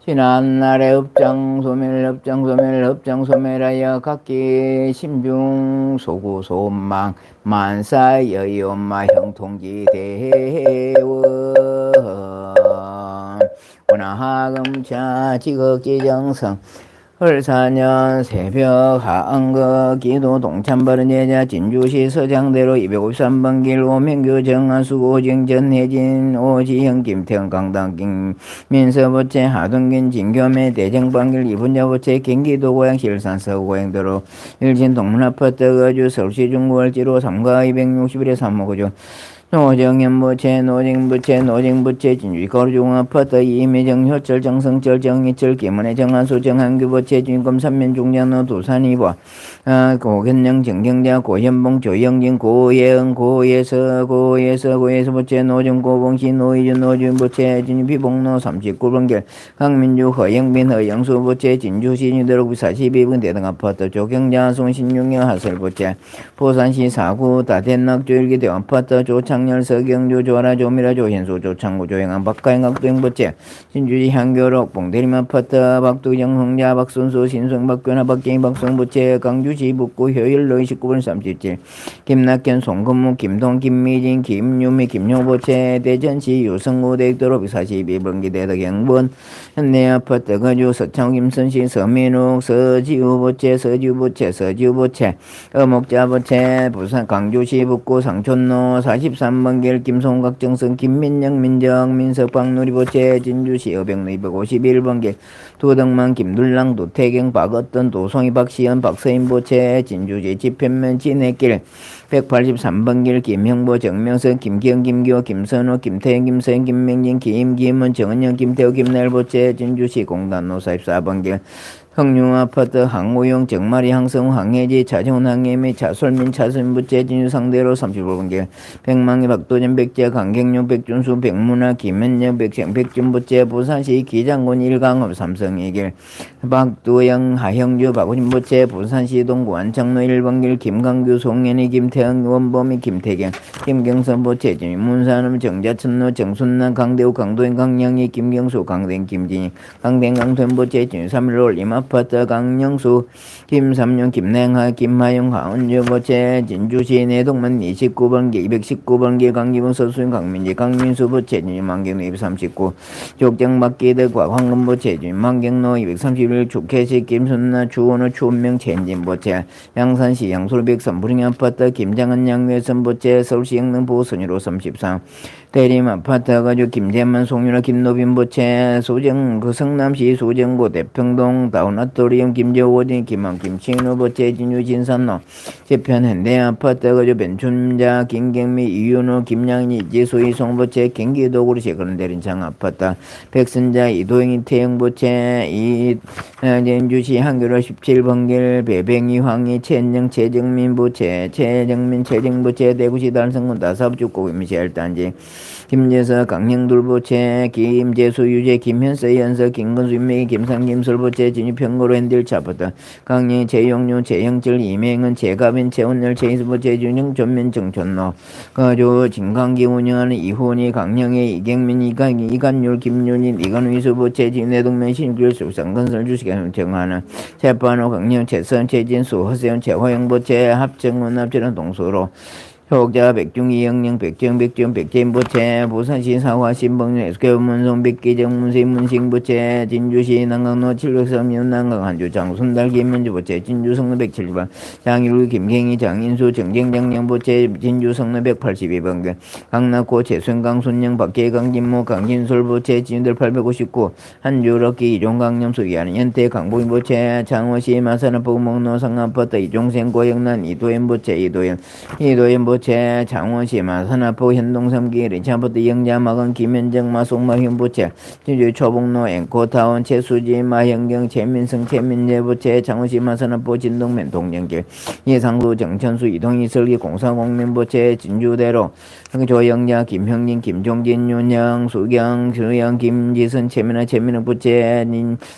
Speaker 1: 지난날에 읍장소멸하여 각기 심중 소구 소망 만사여의 엄마 형통지 대원 원하금차 지극지정성 을사년 새벽 하안거 기도 동참바른 예자 진주시 서장대로 253번 길 오명교 정하수 오정전 해진 오지형 김태형 강당 김민서보채 하동긴 진교매 대정방길 이분자보채 경기도 고향 실산서 고향도로 일진 동문아파트 거주 서울시 중구월지로 3가 261에 3호구조 노정연부채 노정부채 진주시 거주중아파트 이미정 효철 정성철 정희철 김은혜 정한수 정한규부채 진검 삼면중장로 두산이보 고견영 정경자 고현봉 조영진 고예은 고예서부채 노정고봉시 노이준 노준부채 진주비봉로 39번길 강민주 허영빈 허영수부채 진주시 뉴대로구 42번 대등아파트 조경자 송신용여 하설부채 부산시 사구 다대낙 조일기 대원아파트 조창 열 서경주 조아라 조미라 조현수 조창구 조영한 박가영 각도행부채 진주시 향교록 봉대림 아파트 박두정 홍자 박순수 신성 박균아 박경희 박성부채 강주시 북구 효율로 29번 37 김낙현 송근무 김동 김미진 김유미 김효부채 대전시 유성구 대덕도로 42번기 대덕영번 현내아파트 거주 서창 김선시 서민욱 서지우부채 어목자부채 부산 강주시 북구 상촌로 43번길 김송각 정성 김민영 민정 민석방 누리보채 진주시 어병로 251번길 도덕만 김둘랑 도태경 박어떤 도송이 박시연 박서인보채 진주시 지편면 진해길 183번길 김형보 정명선 김기영 김기호 김선호 김태현 김서현 김명진 김기문 정은영 김태호 김날보채 진주시 공단로 44번길 성룡아파트 항우용 정마리 항성우 항해지 차정훈 항해미 차솔민 차선부채 진주상대로 35번길 백망이 박도전 백제 강경용 백준수 백문화 김현영 백생 백준부채 부산시 기장군 일강업 삼성이길 박두영 하형주 박우진부채 부산시 동구 안창로 1번길 김강규 송현희 김태형 원범이 김태경 김경선부채 문산음 정자천로 정순남 강대우 강도현 강영희 김경수 강대인 김진희 강대인 강屯부채 진주3일로 올림 아파트 강영수 김삼룡 김냉하 김하용 하은주부채 진주시 내동만 29번기 219번기 강기분 서수인 강민지 강민수부채 진주만경로 239 족장박기덕과 황금부채 진주만경로 231 축해시 김순나 주원호 추운명 천진부채 양산시 양솔백선 부릉아파트 김장은 양회선부채 서울시 영등포 선유로 33 대림 아파트 가주 김재만 송윤아 김노빈부채 소정 성남시 소정고 대평동 다운아토리움 김재호진 김한 김칭노부채 진유 진산로 재편 현대 아파트 가주 벤춘자 김경미 이윤호 김양희 이재소희 송부채 경기도구리시 그런 대린창 아파트 백선자 이도영이 태영부채 이진주시 한교로 17번길 배뱅이 황희 최은정 최정민부채 최정부채 대구시 달성군 다사업주고 임시할단지 김재서 강영둘부채 김재수 유재 김현서 현서 김건수 인명이 김상 김설부채 진유평고로 핸들차부터 강영희 재용류 재형철 이맹은 재가빈 최원열 최인수부채 준영 전면 정촌로 거주 진강기 운영하는 이훈이 강영희 이경민 이간율 김윤인 이간위수부채 진내동면 신규 수상건설 주식회사 정하는 재판호 강영 최선 최진수 허세훈 최화영부채 합정문 합치는 동서로 효자 백중이 영영 백재인부채 부산시 사화 신봉리 SK문성 백기정 문세 문싱부채 진주시 난강로 703년 난강 한주 장순달 김문주부채 진주성로 107번 장일우 김경희 장인수 정쟁장량부채 진주성로 182번 강락고 최순강 순영 박계강 김모 강진솔부채 진들 859 한주럭기 이종강염 수기하는 연태 강봉인부채 창원시 마산아포 목로 상아파트 이종생 고영란 이도현부채 이도현부채 창원시 마산아포 현동삼기 린차부터 영자마건 김현정 마송마현부채 진주 초봉로 앵코타운 최수지 마현경 최민성 최민재부채 창원시 마산아포 진동면 동정길 예상수 정천수 이동희 설기 공사공민부채 진주대로 조영자 김형진 김종진 윤영 수경 수영 김지선 최민아 부채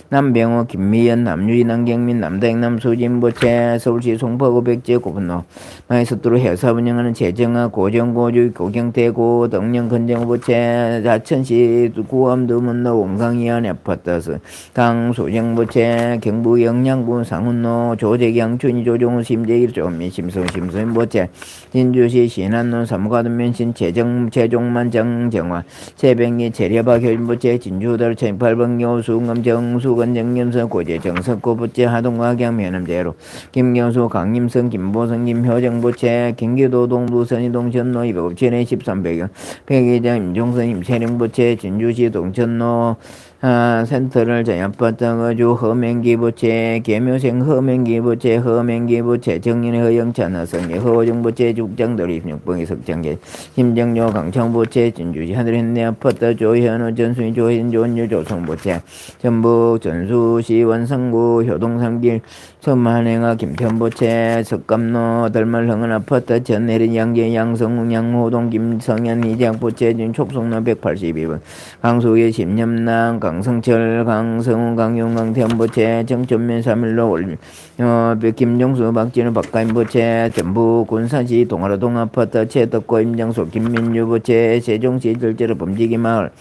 Speaker 1: 남병호 김미연 남유진 남경민 남다행 남수진 부채 서울시 송파구 백제 고분로 마이스트로 회사 운영하는 재정아 고정고주 고경태고 덕령 건정부채 자천시 구암두문로 원강위원회 아파트스 강소정부채 경부 영양군 상훈로 조재경 춘희 조종훈 심재일 조민 심성 심성부채 진주시 신안로 사무가든면신 최종만 정정화 최병희 재려박 효인부채 진주들 18번교 수금 정수건 정겸서 고재 정석고부채 하동과경 면함제로 김경수 강림성 김보성 김효정부채 경기도 동부 선이동 전로 257에 1300여 백의장 임종선 임채령부채 진주시 동천로 센터를 전야파땅어주 허맹기부채 계묘생 허맹기부채 허맹기부채 정인의 허영찬 허성의 허정부채 죽장돌이 입력봉이 석장계 심정료 강창부채 진주시 하늘했네 아파트 조현우 전순이 조현 조은유 조성부채 전북 전수시 원성구 효동산길 서만행아 김편부채 석감로 덜말 흥은 아파트 전내린 양재 양성웅 양호동 김성현 이장부채 진 촉송로 182번 강수의 심념남 강성철 강성훈 강용 강태현부채 정천면 3일로 올림 김종수 박진우 박가인부채 전북 군산시 동아라동 아파트 최덕고 임장소 김민주부채 세종시 절제로 범지기마을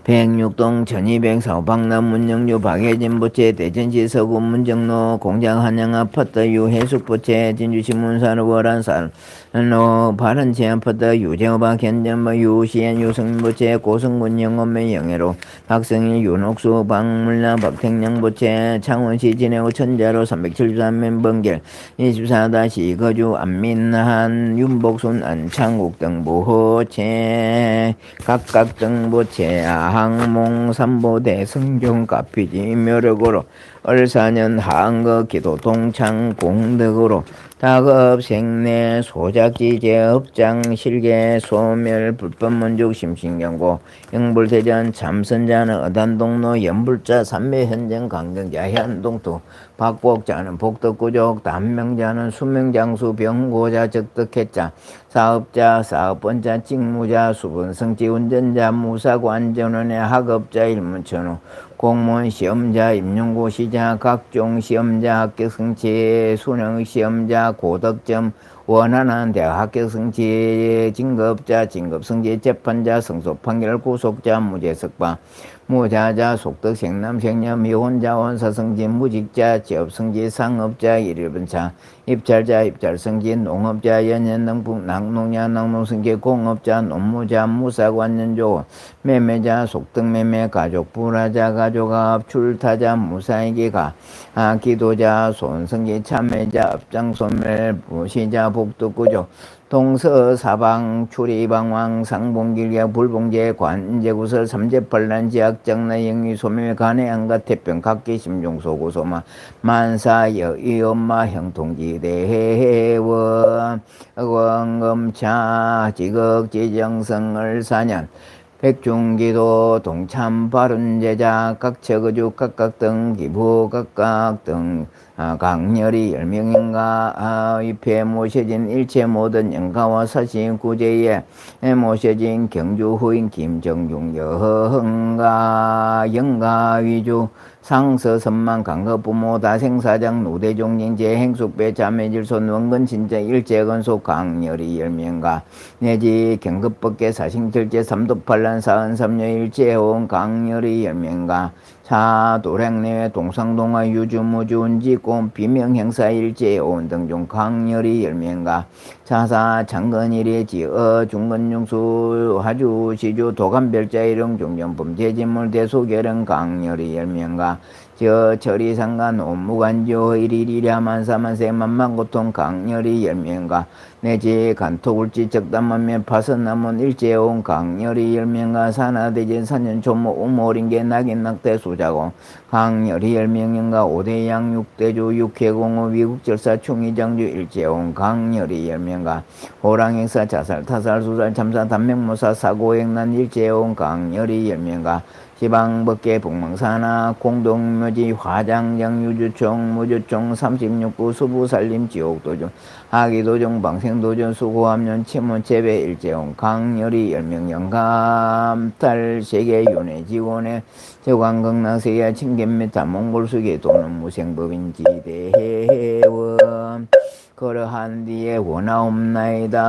Speaker 1: 106동 1204호 박남 문영주 박혜진부채 대전시 서구 문정로 공장 한양 아파트 유해숙부채 진주시 문산호 월안산 바른채 아파트 유재호박 현전부 유시엔 유성민부채 고성군 영원면 영해로 박성일 윤옥수 박물나 박택령부채 창원시 진해호 천자로 373면 번길 24다시 거주 안민한 윤복순 안창국 등 부호채 각각 등부채 항몽 삼보대 성종 가피지 묘력으로 얼사년 하안거 기도 동창 공덕으로 다급 생내 소작지 제업장 실계 소멸 불법문죽 심신경고 영불대전 참선자는 어단동로 연불자 삼매현정 강경자 현동투 박복자는 복덕구족 단명자는 수명장수 병고자 적덕했자 사업자 사업번자 직무자 수분성지 운전자 무사고 안전원의 학업자 일문천후 공무원 시험자 임용고 시자 각종 시험자 합격 성취 수능 시험자 고득점 원하는 대학 합격 성취 진급자 진급 성취 재판자 성소 판결 구속자 무죄 석방 무자자 속덕 생남 생녀 미혼자 원사 성지 무직자 지업 성지 상업자 일일분차 입찰자 입찰 성지 농업자 연연 능북 낙농야 낙농 성지 공업자 농무자 무사관 연조 매매자 속덕 매매 가족 불화자 가족합 출타자 무사이기가 기도자 손성지 참매자 업장 소멸 부시자 복덕구조 동서사방 출입방왕 상봉길야 불봉제 관제구설 삼재팔란 지학장나 영위 소매 간해안가 태평 각기 심종소고소마 만사여 이엄마 형통지 대회원 원금차 지극지정성을 사년 백중기도 동참 바른제자 각처거주 각각 등 기부 각각 등 강렬히 10명인가 입회 모셔진 일체 모든 영가와 사신 구제에 모셔진 경주 후인 김정중 여흥가 영가 위주 상서 선만 강거 부모 다생사장 노대종령제 행숙배 자매질손 원근 진짜 일제건속 강렬히 10명가 내지 경급법계 사생절제 삼도팔란 사은삼녀 일제온 강렬히 10명가 차 도량내외 동상동화 유주무주 운지꼼 비명행사 일제온 등중 강렬히 10명가 자사 장건일의 지어 중건중수 화주 시주 도감별자 일용 중전범 제진물 대소결은 강렬히 10명가 처리상간 온무간조 일일이랴 만사만세 만만고통 강렬히 10명가 내지 간토울지 적담만면 파선남은 일제온 강렬히 10명가 산하대전 산년초모 우모린계 낙인낙대 수자공 강렬히 10명인가 오대양 육대주 육해공호 위국절사 충의장주 일제온 강렬히 10명가 호랑행사 자살 타살 수살 참사 단명모사 사고행난 일제온 강렬히 10명가 지방법계 북망산하 공동묘지 화장정 유주총 무주총 36구 수부살림 지옥도중 하기도중 방생도중 수고함년 침원재배 일제온 강렬히 10명 영감탈 세계윤회 지원회 제광극락세계 칭견메타 몽골수계 도는 무생법인지대회원 그러한 뒤에 원하옵나이다.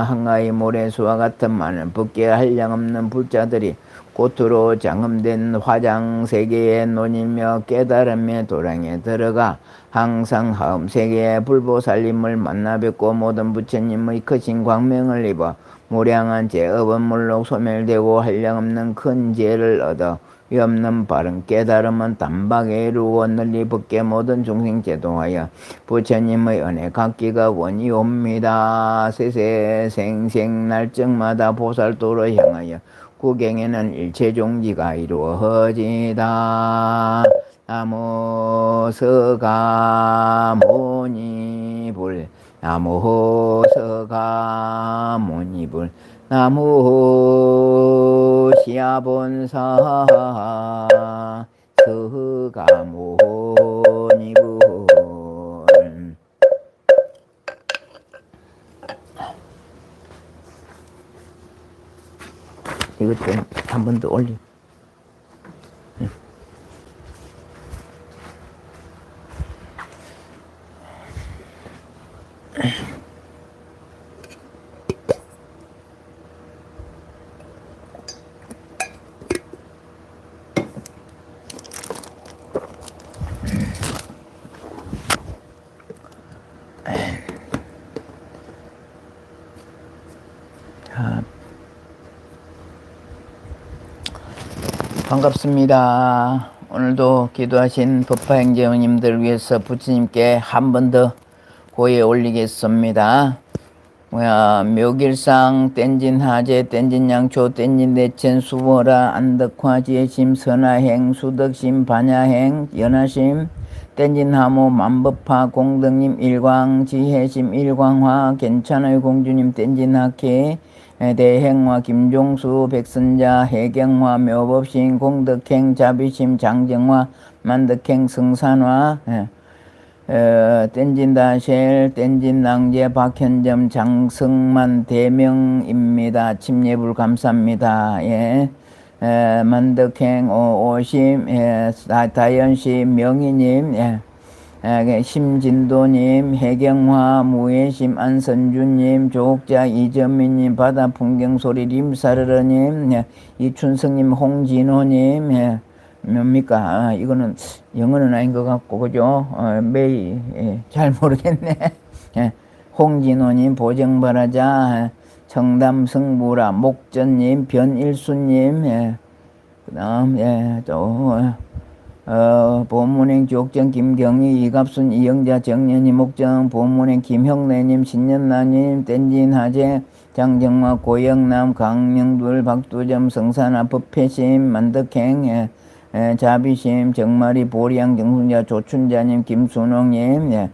Speaker 1: 한가위 모래수와 같은 많은 붓게 한량없는 불자들이 고투로 장음된 화장 세계에 논일며 깨달음의 도량에 들어가 항상 하음 세계의 불보살님을 만나 뵙고 모든 부처님의 크신 광명을 입어 무량한 죄업은 물론 소멸되고 한량없는 큰 죄를 얻어 위없는 바른 깨달음은 단박에 이루고 널리 벗게 모든 중생 제도하여 부처님의 은혜 갖기가 원이옵니다. 세세 생생 날정마다 보살도로 향하여 구경에는 일체종지가 이루어지다. 나무 서가모니불 나무 서가모니불 나무 시아본사 서가모니불. 이것 좀 한 번 더 올려. 반갑습니다. 오늘도 기도하신 법화행제원님들 위해서 부처님께 한 번 더 고에 올리겠습니다. 묘길상 땐진하제 땐진양초 땐진대천 수보라 안덕화지혜심 선화행 수덕심 반야행 연하심 땐진하모 만법화 공덕님 일광 지혜심 일광화 괜찮아요 공주님 땐진학회 대행화 김종수 백선자 해경화 묘법신 공덕행 자비심 장정화 만덕행 성산화 땐진다셀 땐진낭제 박현점 장승만 대명입니다. 침례불 감사합니다. 예. 만덕행 오심 다연심 명희님 심진도님 해경화 무예심 안선주님 조옥자 이전민님 바다풍경소리 림사르르님 이춘성님 홍진호님 뭡니까? 이거는 영어는 아닌 것 같고 그죠? 매일 잘 모르겠네. 홍진호님 보정바라자 청담승부라 목전님 변일수님 그다음 또 보문행 주옥정 김경희 이갑순 이영자 정년이 목정 보문행 김형래님 신년나님 땐진하제 장정화 고영남 강명둘 박두점 성산아 법회심 만덕행 자비심 정마리 보리양 정순자 조춘자님 김순홍님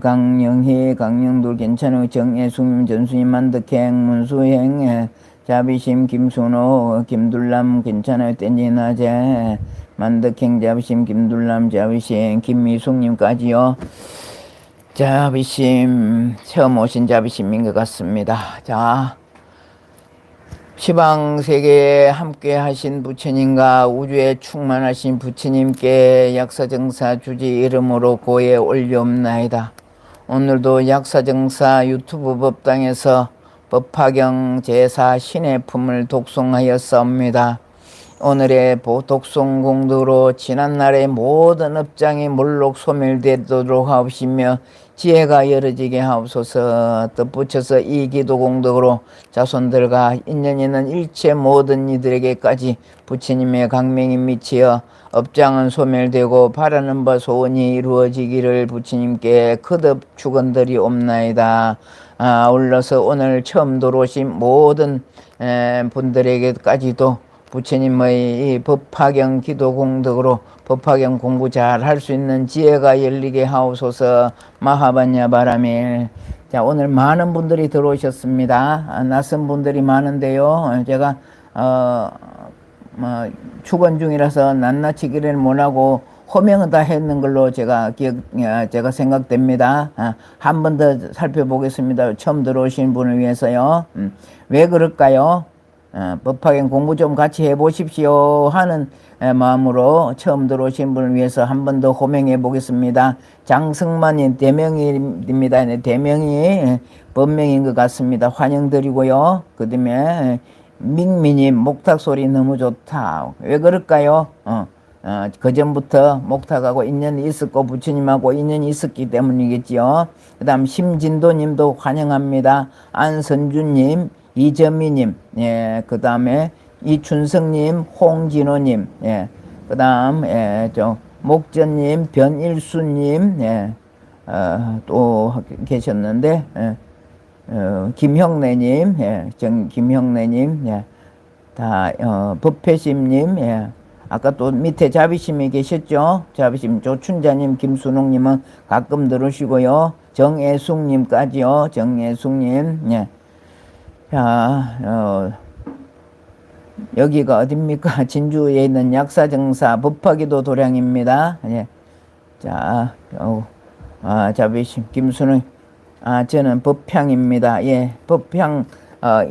Speaker 1: 강영희 강영둘 괜찮은 정예숙님 전수님 만덕행 문수행 자비심 김순호 김둘남 괜찮아요 땐진하제 만덕행 자비심 김둘남 자비심 김미숙님까지요. 자비심 처음 오신 자비심인 것 같습니다. 자, 시방세계에 함께 하신 부처님과 우주에 충만하신 부처님께 약사정사 주지 이름으로 고에 올리옵나이다. 오늘도 약사정사 유튜브 법당에서 법화경 제사 신의 품을 독송하였사옵니다. 오늘의 독송 공덕으로 지난날의 모든 업장이 몰록 소멸되도록 하옵시며 지혜가 이어지게 하옵소서. 덧붙여서 이 기도 공덕으로 자손들과 인연 있는 일체 모든 이들에게까지 부처님의 강명이 미치어 업장은 소멸되고 바라는 바 소원이 이루어지기를 부처님께 거듭 축원드리옵나이다. 아울러서 오늘 처음 들어오신 모든 분들에게까지도 부처님의 이 법화경 기도 공덕으로 법화경 공부 잘 할 수 있는 지혜가 열리게 하옵소서. 마하반야 바라밀. 자, 오늘 많은 분들이 들어오셨습니다. 낯선 분들이 많은데요. 제가 축원 중이라서 낱낱이 기를 못하고 호명은 다 했는 걸로 제가 생각됩니다. 한 번 더 살펴보겠습니다. 처음 들어오신 분을 위해서요. 왜 그럴까요? 법학행 공부 좀 같이 해보십시오 하는 마음으로 처음 들어오신 분을 위해서 한 번 더 호명해 보겠습니다. 장승만님 대명입니다. 대명이 본명인 것 같습니다. 환영드리고요. 그 다음에 민미님 목탁 소리 너무 좋다. 왜 그럴까요? 그 전부터 목탁하고 인연이 있었고 부처님하고 인연이 있었기 때문이겠지요. 그 다음 심진도님도 환영합니다. 안선주님, 이점희님, 예, 그 다음에 이춘성님, 홍진호님, 예, 그 다음, 예, 목전님, 변일수님, 예, 또 계셨는데, 예, 김형래님, 예, 김형래님, 예, 다, 법회심님, 예, 아까 또 밑에 자비심이 계셨죠? 자비심 조춘자님, 김순옥님은 가끔 들으시고요. 정애숙님까지요. 정애숙님, 예. 자, 여기가 어딥니까? 진주에 있는 약사정사 법화기도 도량입니다. 예. 자, 자비심, 김순옥. 저는 법향입니다. 예, 법향,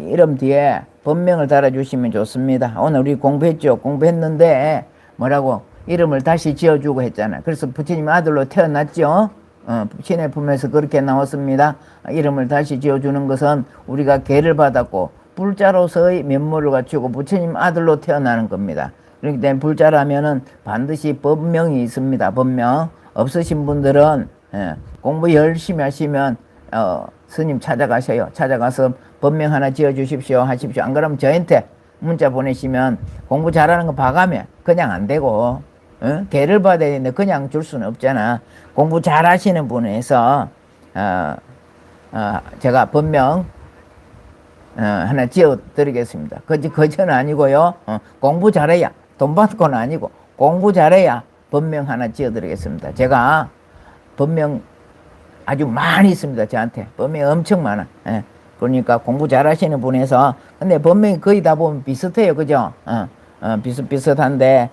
Speaker 1: 이름 뒤에 법명을 달아주시면 좋습니다. 오늘 우리 공부했죠? 공부했는데, 뭐라고? 이름을 다시 지어주고 했잖아요. 그래서 부처님 아들로 태어났죠? 신의 품에서 그렇게 나왔습니다. 이름을 다시 지어주는 것은 우리가 계를 받았고, 불자로서의 면모를 갖추고 부처님 아들로 태어나는 겁니다. 그렇기 때문에 불자라면은 반드시 법명이 있습니다. 법명. 없으신 분들은, 공부 열심히 하시면, 스님 찾아가셔요. 찾아가서 법명 하나 지어주십시오 하십시오. 안 그러면 저한테 문자 보내시면 공부 잘하는 거 봐가면 그냥 안 되고, 계를 받아야 되는데 그냥 줄 수는 없잖아. 공부 잘하시는 분에서 제가 법명 하나 지어드리겠습니다. 거저는 아니고요. 공부 잘해야, 돈 받고는 아니고 공부 잘해야 법명 하나 지어드리겠습니다. 제가 법명 아주 많이 있습니다. 저한테 법명이 엄청 많아. 예. 그러니까 공부 잘하시는 분에서, 근데 법명이 거의 다 보면 비슷해요. 그죠? 비슷비슷한데,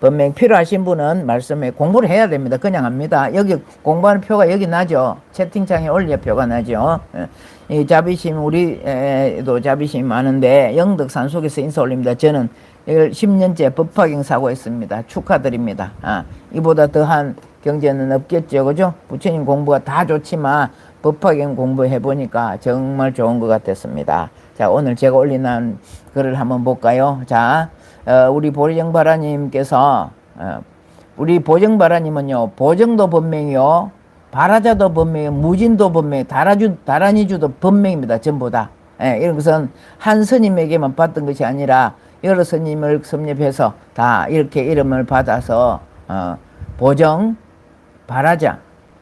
Speaker 1: 법명 필요하신 분은 말씀해. 공부를 해야 됩니다. 그냥 합니다. 여기 공부하는 표가 여기 나죠. 채팅창에 올려 표가 나죠. 이 자비심, 우리도 자비심이 많은데 영덕산 속에서 인사 올립니다. 저는 10년째 법화경 사고했습니다. 축하드립니다. 이보다 더한 경제는 없겠죠. 그죠? 부처님 공부가 다 좋지만 법화경 공부해보니까 정말 좋은 것 같았습니다. 자, 오늘 제가 올린 글을 한번 볼까요? 자, 우리 보정바라님께서, 우리 보정바라님은요, 보정도 법명이요, 바라자도 법명이요, 무진도 법명, 다라니주도 법명입니다. 전부 다. 이런 것은 한 스님에게만 받던 것이 아니라 여러 스님을 섭렵해서 다 이렇게 이름을 받아서, 보정, 바라자,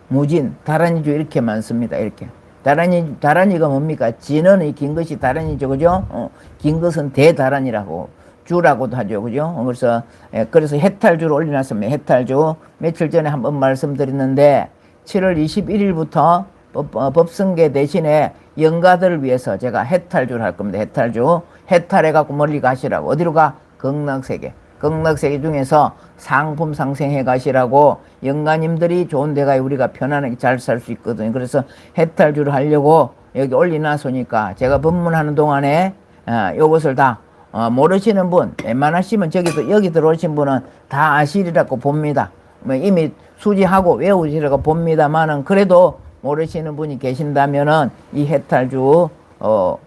Speaker 1: 무진, 다라니주 이렇게 많습니다. 이렇게. 다라니가 뭡니까? 진언의 긴 것이 다라니죠. 그죠? 긴 것은 대다라니라고, 주라고도 하죠. 그죠? 그래서 해탈주를 올려놨습니다. 해탈주. 며칠 전에 한번 말씀드렸는데, 7월 21일부터 법성계 대신에 영가들을 위해서 제가 해탈주를 할 겁니다. 해탈주. 해탈해갖고 멀리 가시라고. 어디로 가? 극락세계. 극락세계 중에서 상품 상생해 가시라고. 영가님들이 좋은 데 가야 우리가 편안하게 잘 살 수 있거든요. 그래서 해탈주를 하려고 여기 올려놨으니까 제가 법문하는 동안에 요것을 다 모르시는 분, 웬만하시면 여기 들어오신 분은 다 아시리라고 봅니다. 이미 수지하고 외우시라고 봅니다만은, 그래도 모르시는 분이 계신다면은 이 해탈주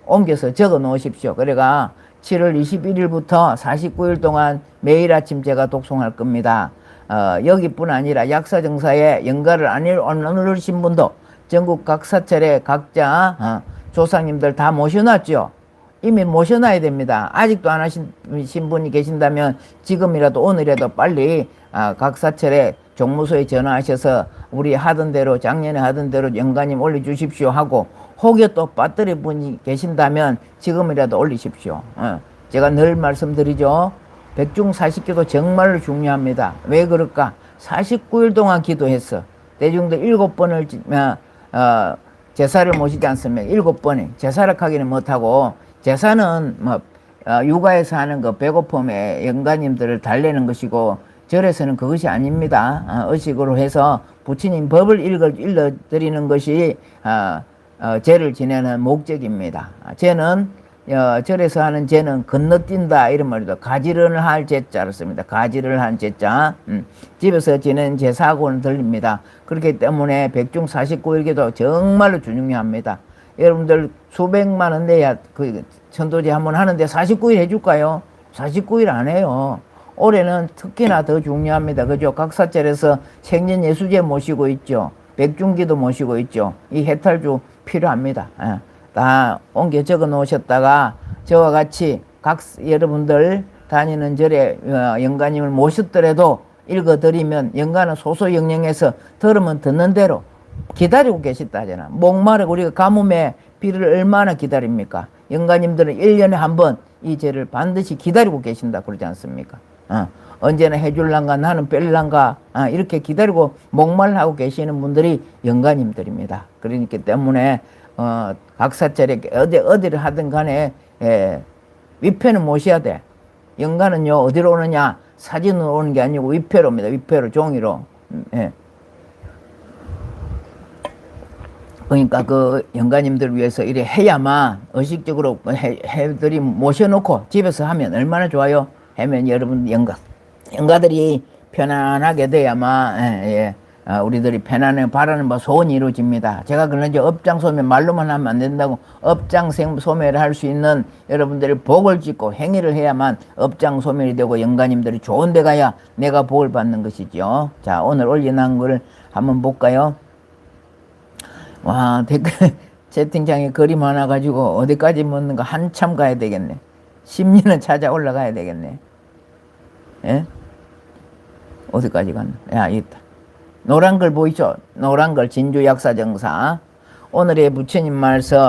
Speaker 1: 옮겨서 적어 놓으십시오. 그래가 7월 21일부터 49일 동안 매일 아침 제가 독송할 겁니다. 여기뿐 아니라 약사정사에 영가를 안 누르신 분도 전국 각 사찰에 각자 조상님들 다 모셔놨죠. 이미 모셔놔야 됩니다. 아직도 안 하신 분이 계신다면 지금이라도 오늘이라도 빨리 각 사찰에 종무소에 전화하셔서 우리 하던 대로, 작년에 하던 대로 영가님 올려주십시오 하고, 혹여 또 빠뜨리 분이 계신다면 지금이라도 올리십시오. 제가 늘 말씀드리죠. 백중 40기도 정말로 중요합니다. 왜 그럴까? 49일 동안 기도했어. 대중들 7번을 제사를 모시지 않습니까? 7번에 제사를 하기는 못하고, 제사는 육아에서 하는 거 배고픔에 영가님들을 달래는 것이고, 절에서는 그것이 아닙니다. 의식으로 해서 부처님 법을 읽어드리는 것이 제를 지내는 목적입니다. 제는 절에서 하는 제는 건너뛴다 이런 말이죠. 가지런을 할 제자를 씁니다. 가지를 한 제자. 집에서 지내는 제사하고는 들립니다. 그렇기 때문에 백중 49일기도 정말로 중요합니다. 여러분들 수백만 원 내야 그 천도제 한번 하는데 49일 해줄까요? 49일 안 해요. 올해는 특히나 더 중요합니다. 그죠? 각사절에서 생전예수제 모시고 있죠. 백중기도 모시고 있죠. 이 해탈주 필요합니다. 다 옮겨 적어 놓으셨다가 저와 같이 여러분들 다니는 절에 영가님을 모셨더라도 읽어드리면 영가는 소소영령해서 들으면 듣는 대로 기다리고 계시다 하잖아. 목마르 우리가 가뭄에 비를 얼마나 기다립니까? 영가님들은 1년에 한 번 이 죄를 반드시 기다리고 계신다 그러지 않습니까? 언제나 해줄란가 나는 뺄란가 이렇게 기다리고 목말하고 계시는 분들이 영가님들입니다. 그러니까 때문에 각사절에 어디를 하든 간에 위패는 모셔야 돼. 영가는요 어디로 오느냐 사진으로 오는 게 아니고 위패로 옵니다. 위패로 종이로. 그러니까 그 영가님들 위해서 이래 해야만 의식적으로 해들이 모셔놓고 집에서 하면 얼마나 좋아요. 하면 여러분 영가들이 편안하게 돼야만 우리들이 편안해 바라는 바 소원이 이루어집니다. 제가 그런지 업장소매 말로만 하면 안 된다고 업장소매를 할 수 있는 여러분들이 복을 짓고 행위를 해야만 업장소매이 되고 영가님들이 좋은 데 가야 내가 복을 받는 것이죠. 자, 오늘 올려놓은 걸 한번 볼까요? 와, 댓글 채팅창에 그림 하나 가지고 어디까지 묻는가 한참 가야 되겠네. 심리는 찾아 올라가야 되겠네. 예? 어디까지 갔나? 야, 있다. 노란 글 보이죠? 노란 글 진주약사정사. 오늘의 부처님 말씀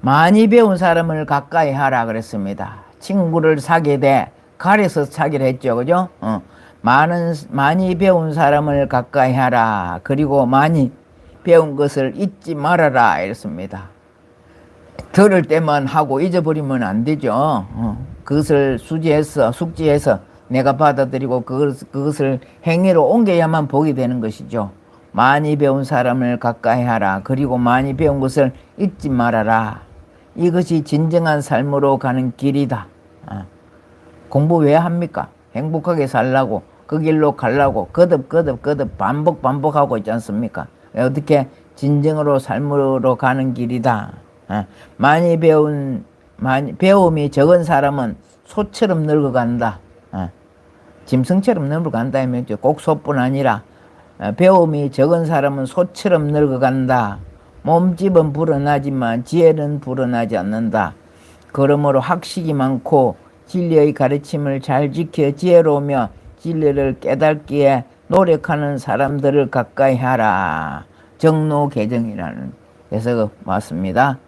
Speaker 1: 많이 배운 사람을 가까이 하라 그랬습니다. 친구를 사귀게 돼 가려서 사귀를 했죠. 그죠? 많이 배운 사람을 가까이 하라. 그리고 많이 배운 것을 잊지 말아라 이랬습니다. 들을 때만 하고 잊어버리면 안 되죠. 그것을 숙지해서 내가 받아들이고 그것을 행위로 옮겨야만 복이 되는 것이죠. 많이 배운 사람을 가까이 하라. 그리고 많이 배운 것을 잊지 말아라. 이것이 진정한 삶으로 가는 길이다. 공부 왜 합니까? 행복하게 살라고 그 길로 가려고 거듭 반복하고 있지 않습니까? 어떻게 진정으로 삶으로 가는 길이다. 배움이 적은 사람은 소처럼 늙어간다. 짐승처럼 늙어간다 하면 꼭 소뿐 아니라 배움이 적은 사람은 소처럼 늙어간다. 몸집은 불어나지만 지혜는 불어나지 않는다. 그러므로 학식이 많고 진리의 가르침을 잘 지켜 지혜로우며 진리를 깨닫기에 노력하는 사람들을 가까이 하라. 정로개정이라는 해석이 맞습니다.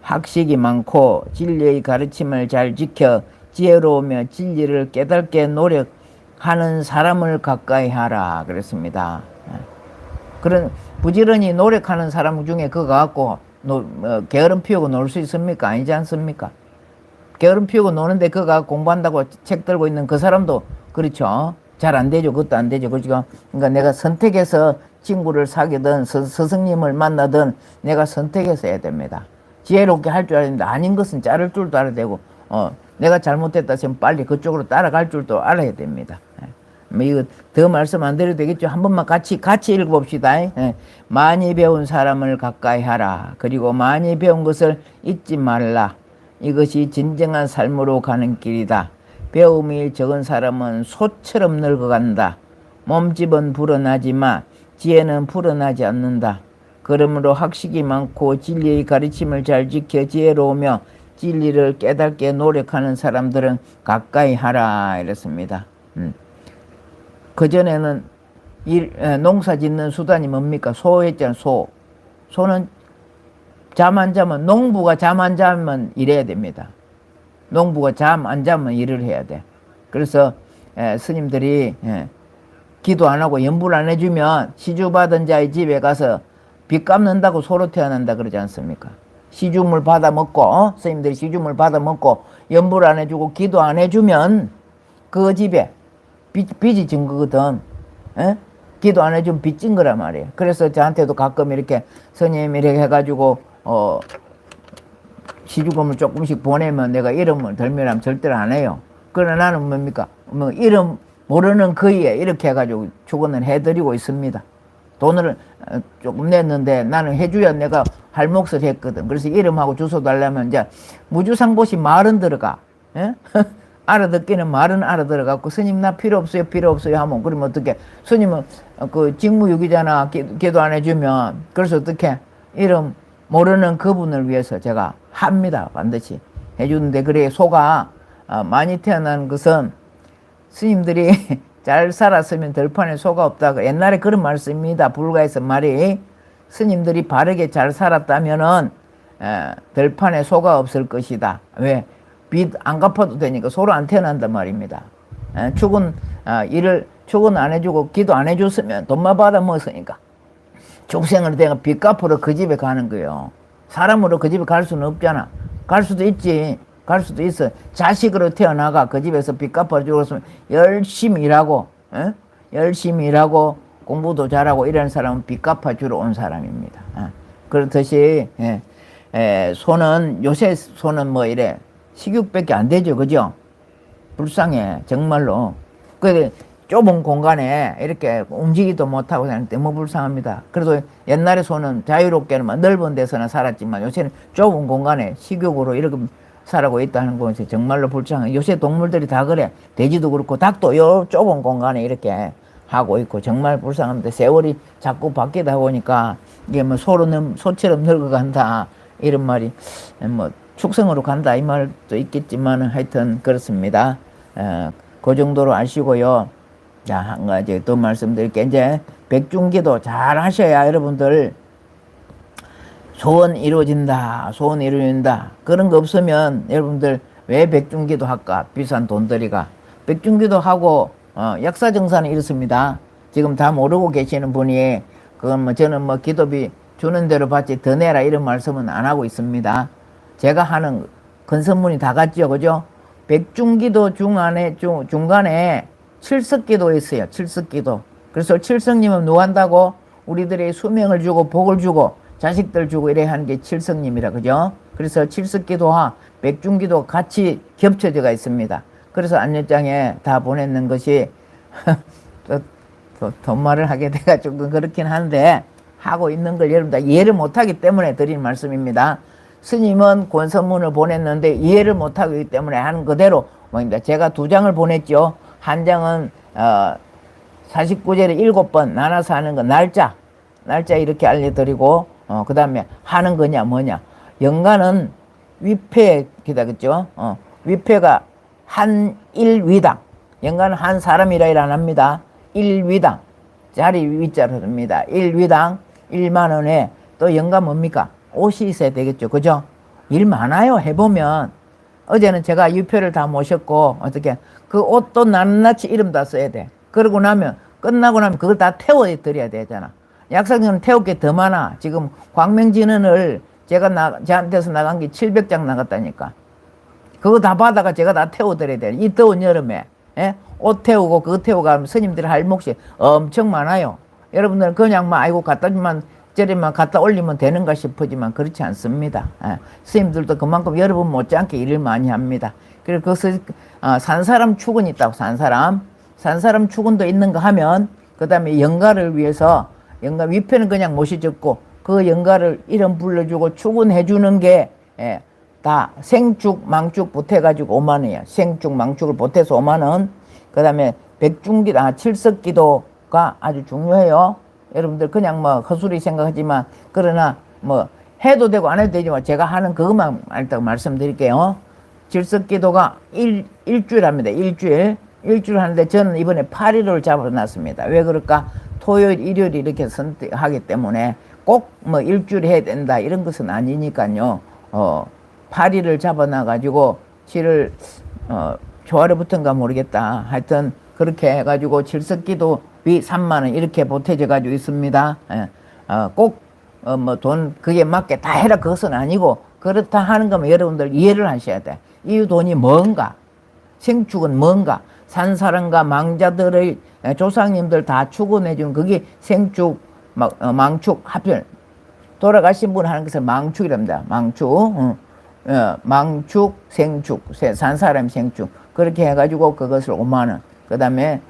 Speaker 1: 학식이 많고 진리의 가르침을 잘 지켜 지혜로우며 진리를 깨닫게 노력하는 사람을 가까이 하라 그랬습니다. 그런 부지런히 노력하는 사람 중에 그거 갖고 게으름 피우고 놀 수 있습니까? 아니지 않습니까? 게으름 피우고 노는데 그거 갖고 공부한다고 책 들고 있는 그 사람도 그렇죠. 잘 안 되죠. 그것도 안 되죠. 그러니까 내가 선택해서 친구를 사귀든 스승님을 만나든 내가 선택해서 해야 됩니다. 지혜롭게 할 줄 알았는데 아닌 것은 자를 줄도 알아야 되고 내가 잘못했다 싶으면 빨리 그쪽으로 따라갈 줄도 알아야 됩니다. 이거 더 말씀 안 드려도 되겠죠. 한 번만 같이 읽어봅시다. 많이 배운 사람을 가까이 하라. 그리고 많이 배운 것을 잊지 말라. 이것이 진정한 삶으로 가는 길이다. 배움이 적은 사람은 소처럼 늙어간다. 몸집은 불어나지만 지혜는 불어나지 않는다. 그러므로 학식이 많고 진리의 가르침을 잘 지켜 지혜로우며 진리를 깨닫게 노력하는 사람들은 가까이 하라 이랬습니다. 그전에는 농사 짓는 수단이 뭡니까? 소 했잖아요. 소는 잠 안 자면 농부가 잠 안 자면 일해야 됩니다. 농부가 잠 안 자면 일을 해야 돼. 그래서 스님들이 기도 안 하고 연불 안 해주면 시주받은 자의 집에 가서 빚 갚는다고 소로 태어난다 그러지 않습니까? 시주물 받아 먹고 스님들이 시주물 받아 먹고 연불 안 해주고 기도 안 해주면 그 집에 빚이 진 거거든. 기도 안 해주면 빚진 거란 말이에요. 그래서 저한테도 가끔 이렇게 스님 이렇게 해가지고 시주금을 조금씩 보내면 내가 이름을 덜미라면 절대로 안 해요. 그러나 나는 뭡니까? 뭐 이름 모르는 그이에 이렇게 해가지고 축원을 해드리고 있습니다. 돈을 조금 냈는데 나는 해줘야 내가 할 몫을 했거든. 그래서 이름하고 주소 달라면 이제 무주상보시 말은 들어가. 예? 알아듣기는 말은 알아들어갖고 스님 나 필요 없어요 필요 없어요 하면 그러면 어떻게 스님은 그 직무유기잖아 기도 안 해주면 그래서 어떻게 이름 모르는 그분을 위해서 제가 합니다. 반드시 해주는데 그래 소가 많이 태어난 것은 스님들이 잘 살았으면 들판에 소가 없다고 옛날에 그런 말 씁니다. 불가에서 말이 스님들이 바르게 잘 살았다면은 들판에 소가 없을 것이다. 왜? 빚 안 갚아도 되니까 소로 안 태어난단 말입니다. 축은 축은 안 해주고 기도 안 해줬으면 돈만 받아 먹었으니까 축생을 내가 빚 갚으러 그 집에 가는 거예요. 사람으로 그 집에 갈 수는 없잖아. 갈 수도 있지. 갈 수도 있어. 자식으로 태어나가 그 집에서 빚 갚아주고 열심히 일하고 열심히 일하고 공부도 잘하고 이런 사람은 빚 갚아주러 온 사람입니다. 그렇듯이 소는 요새 소는 뭐 이래 식육밖에 안 되죠. 그죠? 불쌍해. 정말로. 그 좁은 공간에 이렇게 움직이도 못하고 사는데 너무 불쌍합니다. 그래도 옛날에 소는 자유롭게는 넓은 데서는 살았지만 요새는 좁은 공간에 식육으로 이렇게 살아고 있다는 것이 정말로 불쌍해. 요새 동물들이 다 그래. 돼지도 그렇고 닭도 요 좁은 공간에 이렇게 하고 있고 정말 불쌍합니다. 세월이 자꾸 바뀌다 보니까 이게 뭐 소처럼 늙어간다 이런 말이 뭐 축생으로 간다 이 말도 있겠지만 하여튼 그렇습니다. 그 정도로 아시고요. 자, 한 가지 더 말씀드릴게요. 이제 백중기도 잘 하셔야 여러분들 소원 이루어진다. 소원 이루어진다. 그런 거 없으면 여러분들 왜 백중기도 할까? 비싼 돈들이가. 백중기도 하고 역사정사는 이렇습니다. 지금 다 모르고 계시는 분이 그건 뭐 저는 뭐 기도비 주는 대로 받지 더 내라 이런 말씀은 안 하고 있습니다. 제가 하는 근선문이 다 같죠. 그죠? 백중기도 중간에 칠석기도 있어요. 칠석기도. 그래서 칠석님은 뭐 한다고? 우리들의 수명을 주고 복을 주고 자식들 주고 이래 하는 게 칠석님이라. 그죠? 그래서 칠석기도와 백중기도 같이 겹쳐져가 있습니다. 그래서 안내장에 다 보냈는 것이 돈말을 하게 돼가지고 그렇긴 한데 하고 있는 걸 여러분들 이해를 못하기 때문에 드린 말씀입니다. 스님은 권선문을 보냈는데 이해를 못하기 때문에 하는 그대로 뭐입니다. 제가 2장을 보냈죠. 한 장은 49제를 7번 나눠서 하는 거 날짜 이렇게 알려드리고 그 다음에 하는 거냐 뭐냐. 연간은 위패 기다겠죠. 위패가 한 1위당 연간은 한 사람이라 일 안 합니다. 1위당 자리 위자로 씁니다. 1위당 1만 원에 또 연간 뭡니까? 옷이 있어야 되겠죠. 그죠? 일 많아요. 해보면. 어제는 제가 위표를 다 모셨고, 어떻게, 그 옷도 낱낱이 이름 다 써야 돼. 그러고 나면, 끝나고 나면 그걸 다 태워드려야 되잖아. 약사님은 태울 게 더 많아. 지금 광명진언을 제가 저한테서 나간 게 700장 나갔다니까. 그거 다 받아가 제가 다 태워드려야 돼. 이 더운 여름에. 예? 옷 태우고 그거 태우고 하면 스님들이 할 몫이 엄청 많아요. 여러분들은 그냥 아이고 갖다 주면 저리만 갖다 올리면 되는가 싶으지만 그렇지 않습니다. 스님들도 그만큼 여러분 못지않게 일을 많이 합니다. 그리고 그것을 산 사람 축은이 있다고. 산 사람 축은도 있는가 하면 그 다음에 영가를 위해서 영가 위패는 그냥 모시졌고 그 영가를 이름 불러주고 축은해 주는 게 다 생축 망축 보태가지고 5만 원이야. 생축 망축을 보태서 5만 원. 그 다음에 칠석기도가 아주 중요해요. 여러분들 그냥 뭐 헛소리 생각하지만 그러나 뭐 해도 되고 안 해도 되지만 제가 하는 그것만 일단 말씀드릴게요. 칠석기도가 일주일 합니다. 일주일 하는데 저는 이번에 8일을 잡아놨습니다. 왜 그럴까? 토요일 일요일 이렇게 선택하기 때문에 꼭 뭐 일주일 해야 된다 이런 것은 아니니까요. 8일을 잡아놔가지고 7을 조화를 붙은가 모르겠다. 하여튼 그렇게 해가지고 칠석기도비 3만 원 이렇게 보태져 가지고 있습니다. 꼭 뭐 돈 그게 맞게 다 해라 그것은 아니고 그렇다 하는 거면 여러분들 이해를 하셔야 돼. 이 돈이 뭔가, 생축은 뭔가, 산 사람과 망자들의 조상님들 다 축원해 준 그게 생축, 망축 합편. 돌아가신 분 하는 것을 망축이랍니다. 망축. 망축, 생축, 산 사람 생축. 그렇게 해가지고 그것을 5만원. 그 다음에,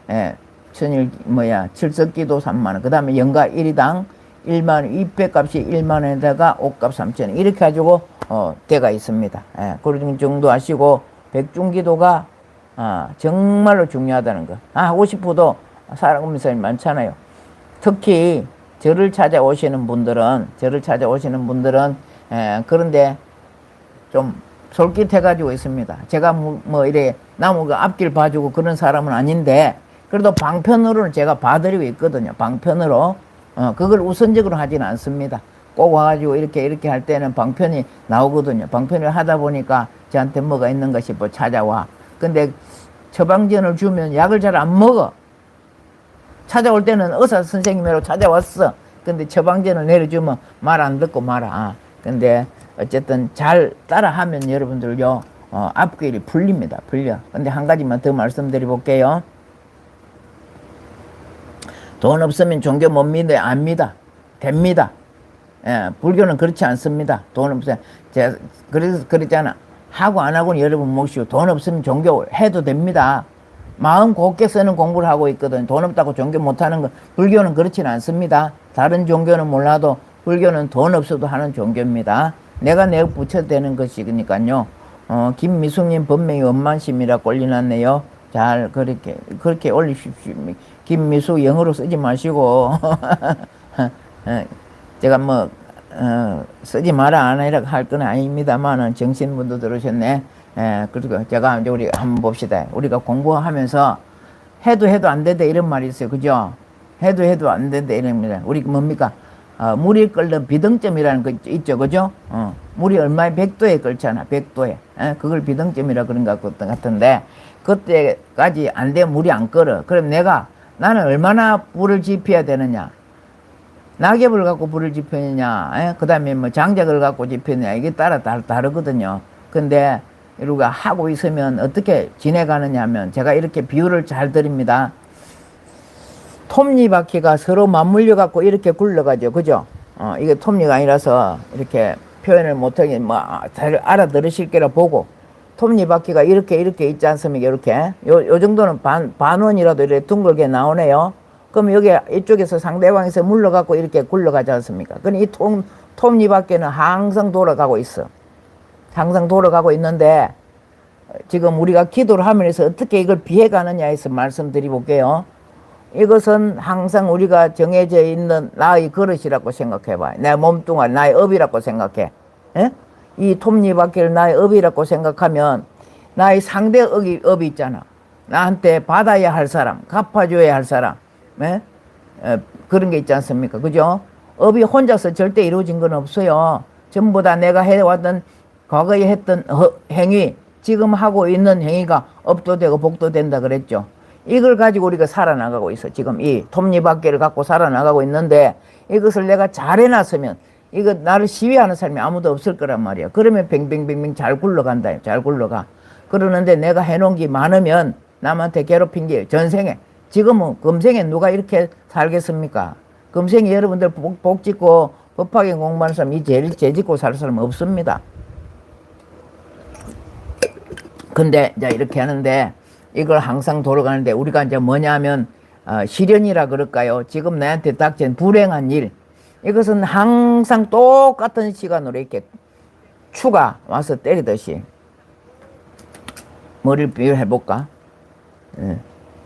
Speaker 1: 칠석기도 3만원. 그 다음에 연가 1인당 1만원, 입회 값이 1만원에다가 옷값 3천원. 이렇게 가지고, 때가 있습니다. 그런 정도 하시고, 백중기도가, 정말로 중요하다는 거. 하고 싶어도 사람이 많잖아요. 특히, 저를 찾아오시는 분들은, 그런데 좀 솔깃해가지고 있습니다. 제가 이래, 나무 앞길 봐주고 그런 사람은 아닌데, 그래도 방편으로는 제가 봐드리고 있거든요. 방편으로. 그걸 우선적으로 하지는 않습니다. 꼭 와가지고 이렇게 할 때는 방편이 나오거든요. 방편을 하다 보니까 저한테 뭐가 있는가 싶어 찾아와. 근데 처방전을 주면 약을 잘 안 먹어. 찾아올 때는 의사 선생님으로 찾아왔어. 근데 처방전을 내려주면 말 안 듣고 말아. 근데 어쨌든 잘 따라하면 여러분들요, 앞길이 풀립니다. 풀려. 근데 한 가지만 더 말씀드려 볼게요. 돈 없으면 종교 못 믿어요. 압니다. 됩니다. 불교는 그렇지 않습니다. 돈 없어요. 제가 그래서 그랬잖아. 하고 안 하고는 여러분 몫이고, 돈 없으면 종교 해도 됩니다. 마음 곱게 쓰는 공부를 하고 있거든. 돈 없다고 종교 못하는 거. 불교는 그렇지는 않습니다. 다른 종교는 몰라도 불교는 돈 없어도 하는 종교입니다. 내가 붙여야 되는 것이니까요. 김미숙님 본명이 원만심이라고 올려놨네요. 잘 그렇게 올리십시오. 김미숙 영어로 쓰지 마시고 제가 쓰지 마라 안 해라 할 건 아닙니다만은 정신분도 들으셨네. 그리고 제가 이제 우리 한번 봅시다. 우리가 공부하면서 해도 안 된다 이런 말이 있어요. 그죠? 해도 안 된다 이럽니다. 우리 뭡니까? 물이 끓는 비등점이라는 거 있죠. 그죠? 물이 얼마에 100도에 끓잖아. 100도에. 그걸 비등점이라 그런 것 같은데, 그때까지 안 되면 물이 안 끓어. 그럼 나는 얼마나 불을 지펴야 되느냐? 낙엽을 갖고 불을 지펴느냐? 그 다음에 장작을 갖고 지펴느냐? 이게 따라 다르거든요. 근데 우리가 하고 있으면 어떻게 지내가느냐 하면, 제가 이렇게 비유를 잘 드립니다. 톱니바퀴가 서로 맞물려 갖고 이렇게 굴러가죠. 그죠? 이게 톱니가 아니라서 이렇게 표현을 못하게 잘 알아들으실 게라 보고, 톱니바퀴가 이렇게 있지 않습니까? 이렇게 요 정도는 반원이라도 이렇게 둥글게 나오네요. 그럼 여기 이쪽에서 상대방에서 물러갖고 이렇게 굴러가지 않습니까? 그럼 이 톱니바퀴는 항상 돌아가고 있어. 항상 돌아가고 있는데, 지금 우리가 기도를 하면서 어떻게 이걸 피해가느냐 해서 말씀드려 볼게요. 이것은 항상 우리가 정해져 있는 나의 그릇이라고 생각해봐. 내 몸뚱아리, 나의 업이라고 생각해. 이 톱니바퀴를 나의 업이라고 생각하면, 나의 상대 업이 있잖아. 나한테 받아야 할 사람, 갚아줘야 할 사람, 그런 게 있지 않습니까? 그죠? 업이 혼자서 절대 이루어진 건 없어요. 전부 다 내가 해왔던, 과거에 했던 행위, 지금 하고 있는 행위가 업도 되고 복도 된다 그랬죠. 이걸 가지고 우리가 살아나가고 있어. 지금 이 톱니바퀴를 갖고 살아나가고 있는데, 이것을 내가 잘 해놨으면, 이거 나를 시위하는 사람이 아무도 없을 거란 말이야. 그러면 뱅뱅뱅뱅 잘 굴러간다. 잘 굴러가. 그러는데 내가 해놓은 게 많으면 남한테 괴롭힌 게 전생에, 지금은 금생에 누가 이렇게 살겠습니까? 금생에 여러분들 복 짓고 법하게 공부하는 사람이 제일 죄 짓고 살 사람 없습니다. 근데 이제 이렇게 하는데, 이걸 항상 돌아가는데, 우리가 이제 뭐냐 하면, 시련이라 그럴까요? 지금 나한테 닥친 불행한 일, 이것은 항상 똑같은 시간으로 이렇게 추가 와서 때리듯이, 머리를 비유해볼까?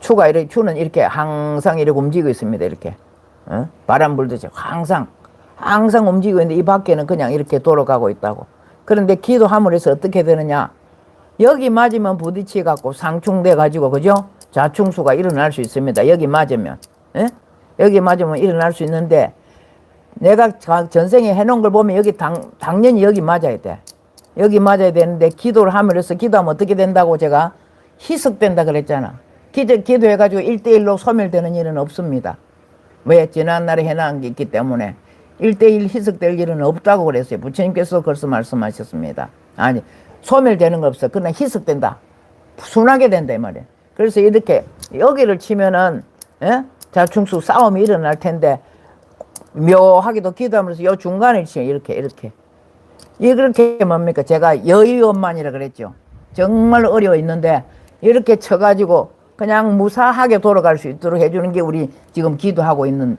Speaker 1: 추는 이렇게 항상 이렇게 움직이고 있습니다. 이렇게. 바람 불듯이 항상 움직이고 있는데, 이 밖에는 그냥 이렇게 돌아가고 있다고. 그런데 기도함으로 해서 어떻게 되느냐? 여기 맞으면 부딪혀갖고 상충돼가지고, 그죠? 자충수가 일어날 수 있습니다. 여기 맞으면. 여기 맞으면 일어날 수 있는데, 내가 전생에 해놓은 걸 보면 여기 당연히 여기 맞아야 돼. 여기 맞아야 되는데, 기도를 함으로써, 기도하면 어떻게 된다고 제가 희석된다 그랬잖아. 기도해가지고 1대1로 소멸되는 일은 없습니다. 왜? 지난날에 해놓은 게 있기 때문에. 1대1 희석될 일은 없다고 그랬어요. 부처님께서 그래서 말씀하셨습니다. 아니, 소멸되는 거 없어. 그냥 희석된다. 순하게 된다 이 말이야. 그래서 이렇게 여기를 치면은 자충수 싸움이 일어날 텐데, 묘하게도 기도하면서 요 중간을 치면 이렇게 이게 그렇게 뭡니까? 제가 여의원만이라 그랬죠. 정말 어려워 있는데 이렇게 쳐가지고 그냥 무사하게 돌아갈 수 있도록 해주는 게 우리 지금 기도하고 있는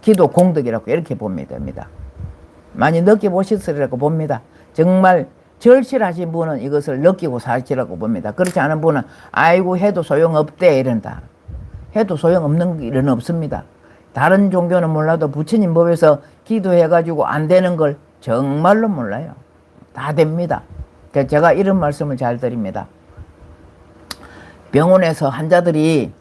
Speaker 1: 기도 공덕이라고 이렇게 봅니다. 많이 느껴보셨으리라고 봅니다. 정말 절실하신 분은 이것을 느끼고 사시라고 봅니다. 그렇지 않은 분은 아이고 해도 소용없대 이런다. 해도 소용없는 일은 없습니다. 다른 종교는 몰라도 부처님 법에서 기도해가지고 안 되는 걸 정말로 몰라요. 다 됩니다. 제가 이런 말씀을 잘 드립니다. 병원에서 환자들이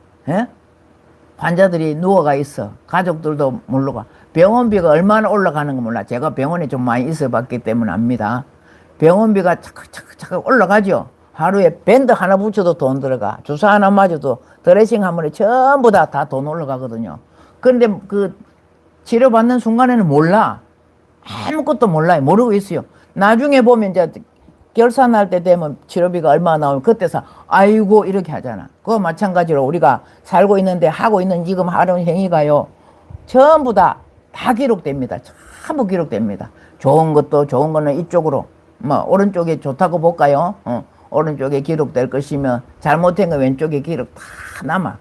Speaker 1: 누워가 있어. 가족들도 모르고 병원비가 얼마나 올라가는 거 몰라. 제가 병원에 좀 많이 있어 봤기 때문에 압니다. 병원비가 차곡차곡 올라가죠. 하루에 밴드 하나 붙여도 돈 들어가. 주사 하나 맞아도 드레싱 한 번에 전부 다 돈 올라가거든요. 그런데 그 치료받는 순간에는 몰라. 아무것도 몰라요. 모르고 있어요. 나중에 보면 이제 결산할 때 되면 치료비가 얼마 나오면 그때서 아이고 이렇게 하잖아. 그거 마찬가지로 우리가 살고 있는데 하고 있는 지금 하는 행위가요. 전부 다 기록됩니다. 전부 기록됩니다. 좋은 거는 이쪽으로 오른쪽에 좋다고 볼까요? 오른쪽에 기록될 것이면 잘못된 거 왼쪽에 기록 다 남아.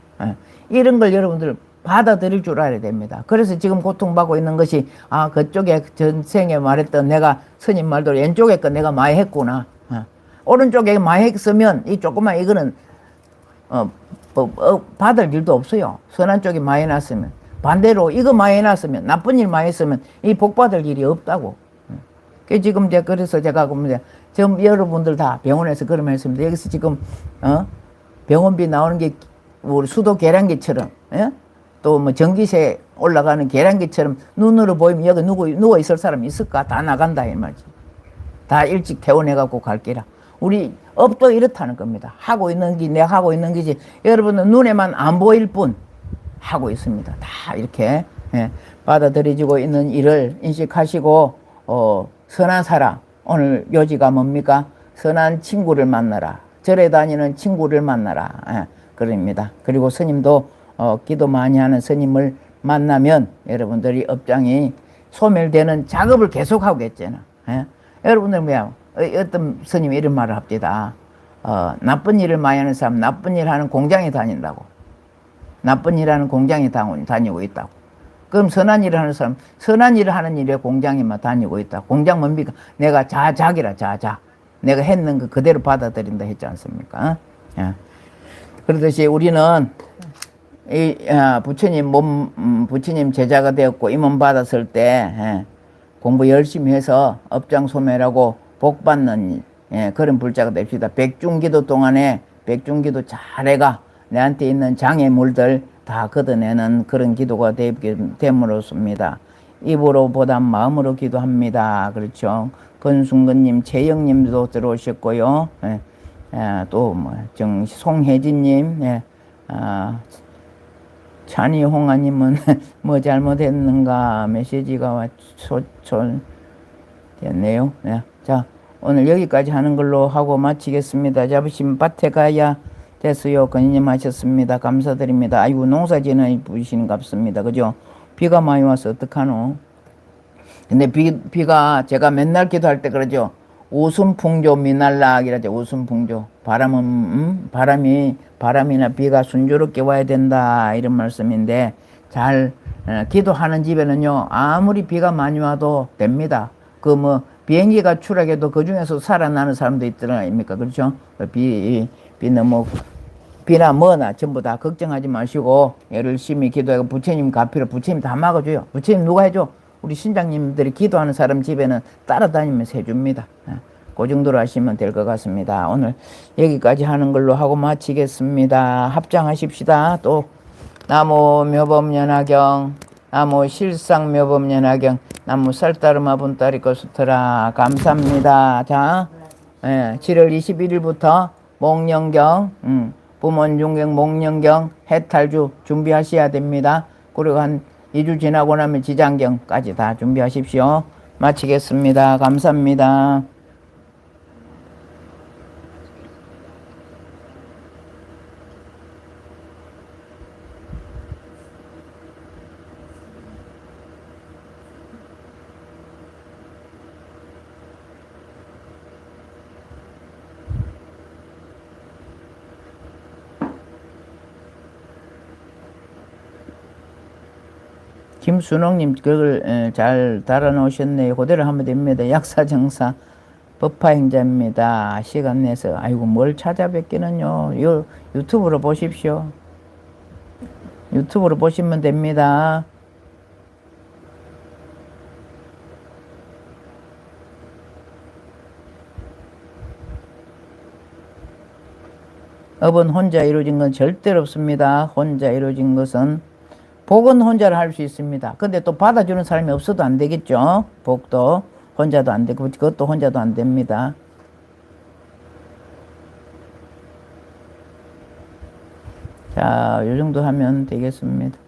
Speaker 1: 이런 걸 여러분들 받아들일 줄 알아야 됩니다. 그래서 지금 고통받고 있는 것이 그쪽에 전생에 말했던 내가 스님 말대로 왼쪽에 거 내가 많이 했구나. 오른쪽에 많이 했으면 이 조그만 이거는 받을 일도 없어요. 선한 쪽이 많이 났으면. 반대로 이거 많이 해놨으면 나쁜 일 많이 했으면 이 복 받을 일이 없다고. 지금 그래서 제가 지금 여러분들 다 병원에서 그런 말씀인데 여기서 지금 병원비 나오는 게 우리 수도 계량기처럼 또 뭐 전기세 올라가는 계량기처럼 눈으로 보이면 여기 누워 있을 사람이 있을까? 다 나간다 이 말이지. 다 일찍 퇴원해갖고 갈 기라. 우리 업도 이렇다는 겁니다. 하고 있는 게 내가 하고 있는 게지 여러분은 눈에만 안 보일 뿐 하고 있습니다. 다 이렇게 받아들여지고 있는 일을 인식하시고 선한 사람 오늘 요지가 뭡니까? 선한 친구를 만나라. 절에 다니는 친구를 만나라. 그럽니다. 그리고 스님도 기도 많이 하는 스님을 만나면 여러분들이 업장이 소멸되는 작업을 계속하고 있잖아. 여러분들 뭐야? 어떤 스님이 이런 말을 합니다. 나쁜 일을 많이 하는 사람 나쁜 일 하는 공장에 다닌다고. 나쁜 일 하는 공장에 다니고 있다고. 그럼 선한 일을 하는 사람 선한 일을 하는 일에 공장에만 다니고 있다. 공장 뭡니까? 내가 자작이라 자작. 내가 했는 거 그대로 받아들인다 했지 않습니까? 그러듯이 우리는 부처님 제자가 되었고 임원 받았을 때 공부 열심히 해서 업장 소멸하고 복 받는 그런 불자가 됩시다. 백중기도 동안에 백중기도 잘해가 내한테 있는 장애물들 다 걷어내는 그런 기도가 됨으로써입니다. 입으로 보다 마음으로 기도합니다. 그렇죠. 건순근님, 최영님도 들어오셨고요. 또 송혜진님, 찬이홍아님은 뭐 잘못했는가 메시지가 됐네요. 자, 오늘 여기까지 하는 걸로 하고 마치겠습니다. 잡으시면 밭에 가야 됐어요. 건님 하셨습니다. 감사드립니다. 아이고 농사지는 부시는 값습니다. 그죠? 비가 많이 와서 어떡하노? 근데 비가 제가 맨날 기도할 때 그러죠. 우순풍조 미날락이라죠. 우순풍조. 바람이나 비가 순조롭게 와야 된다. 이런 말씀인데 잘 기도하는 집에는요. 아무리 비가 많이 와도 됩니다. 비행기가 추락해도 그 중에서 살아나는 사람도 있더라 아닙니까? 그렇죠? 비나 뭐나 전부 다 걱정하지 마시고 열심히 기도하고 부처님 가피로 부처님 다 막아줘요. 부처님 누가 해줘? 우리 신장님들이 기도하는 사람 집에는 따라다니면서 해줍니다. 그 정도로 하시면 될 것 같습니다. 오늘 여기까지 하는 걸로 하고 마치겠습니다. 합장하십시다. 또 나무 묘법연화경, 나무 실상묘법연화경, 나무 쌀따르마 분따리꺼 수트라. 감사합니다. 자, 7월 21일부터 목련경, 부몬중경 목련경 해탈주 준비하셔야 됩니다. 그리고 한 2주 지나고 나면 지장경까지 다 준비하십시오. 마치겠습니다. 감사합니다. 김순옥님 그걸 잘 달아놓으셨네요. 그대로 하면 됩니다. 약사정사 법화행자입니다. 시간 내서 아이고 뭘 찾아뵙기는요. 요 유튜브로 보십시오. 유튜브로 보시면 됩니다. 업은 혼자 이루어진 건 절대로 없습니다. 혼자 이루어진 것은 복은 혼자를 할 수 있습니다. 근데 또 받아주는 사람이 없어도 안 되겠죠. 복도 혼자도 안 되고 그것도 혼자도 안 됩니다. 자, 요 정도 하면 되겠습니다.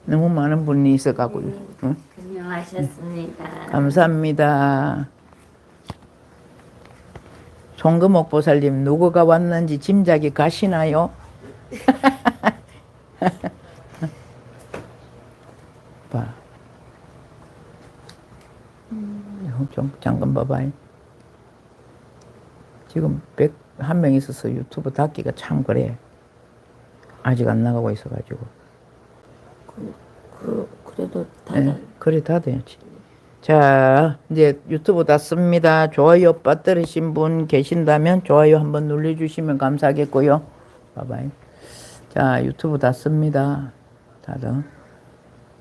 Speaker 1: 너무 많은 분이 있어가고요. 응?
Speaker 2: 안녕하셨습니다.
Speaker 1: 감사합니다. 송금옥 보살님 누구가 왔는지 짐작이 가시나요? 봐. 좀 잠깐 봐봐요. 지금 101명 있어서 유튜브 닫기가 참 그래. 아직 안 나가고 있어가지고.
Speaker 2: 그래도 다
Speaker 1: 네, 그래 닫아야지. 자, 이제 유튜브 닫습니다. 좋아요 빠뜨리신 분 계신다면 좋아요 한번 눌러주시면 감사하겠고요. 봐봐요. 자, 유튜브 닫습니다. 닫아.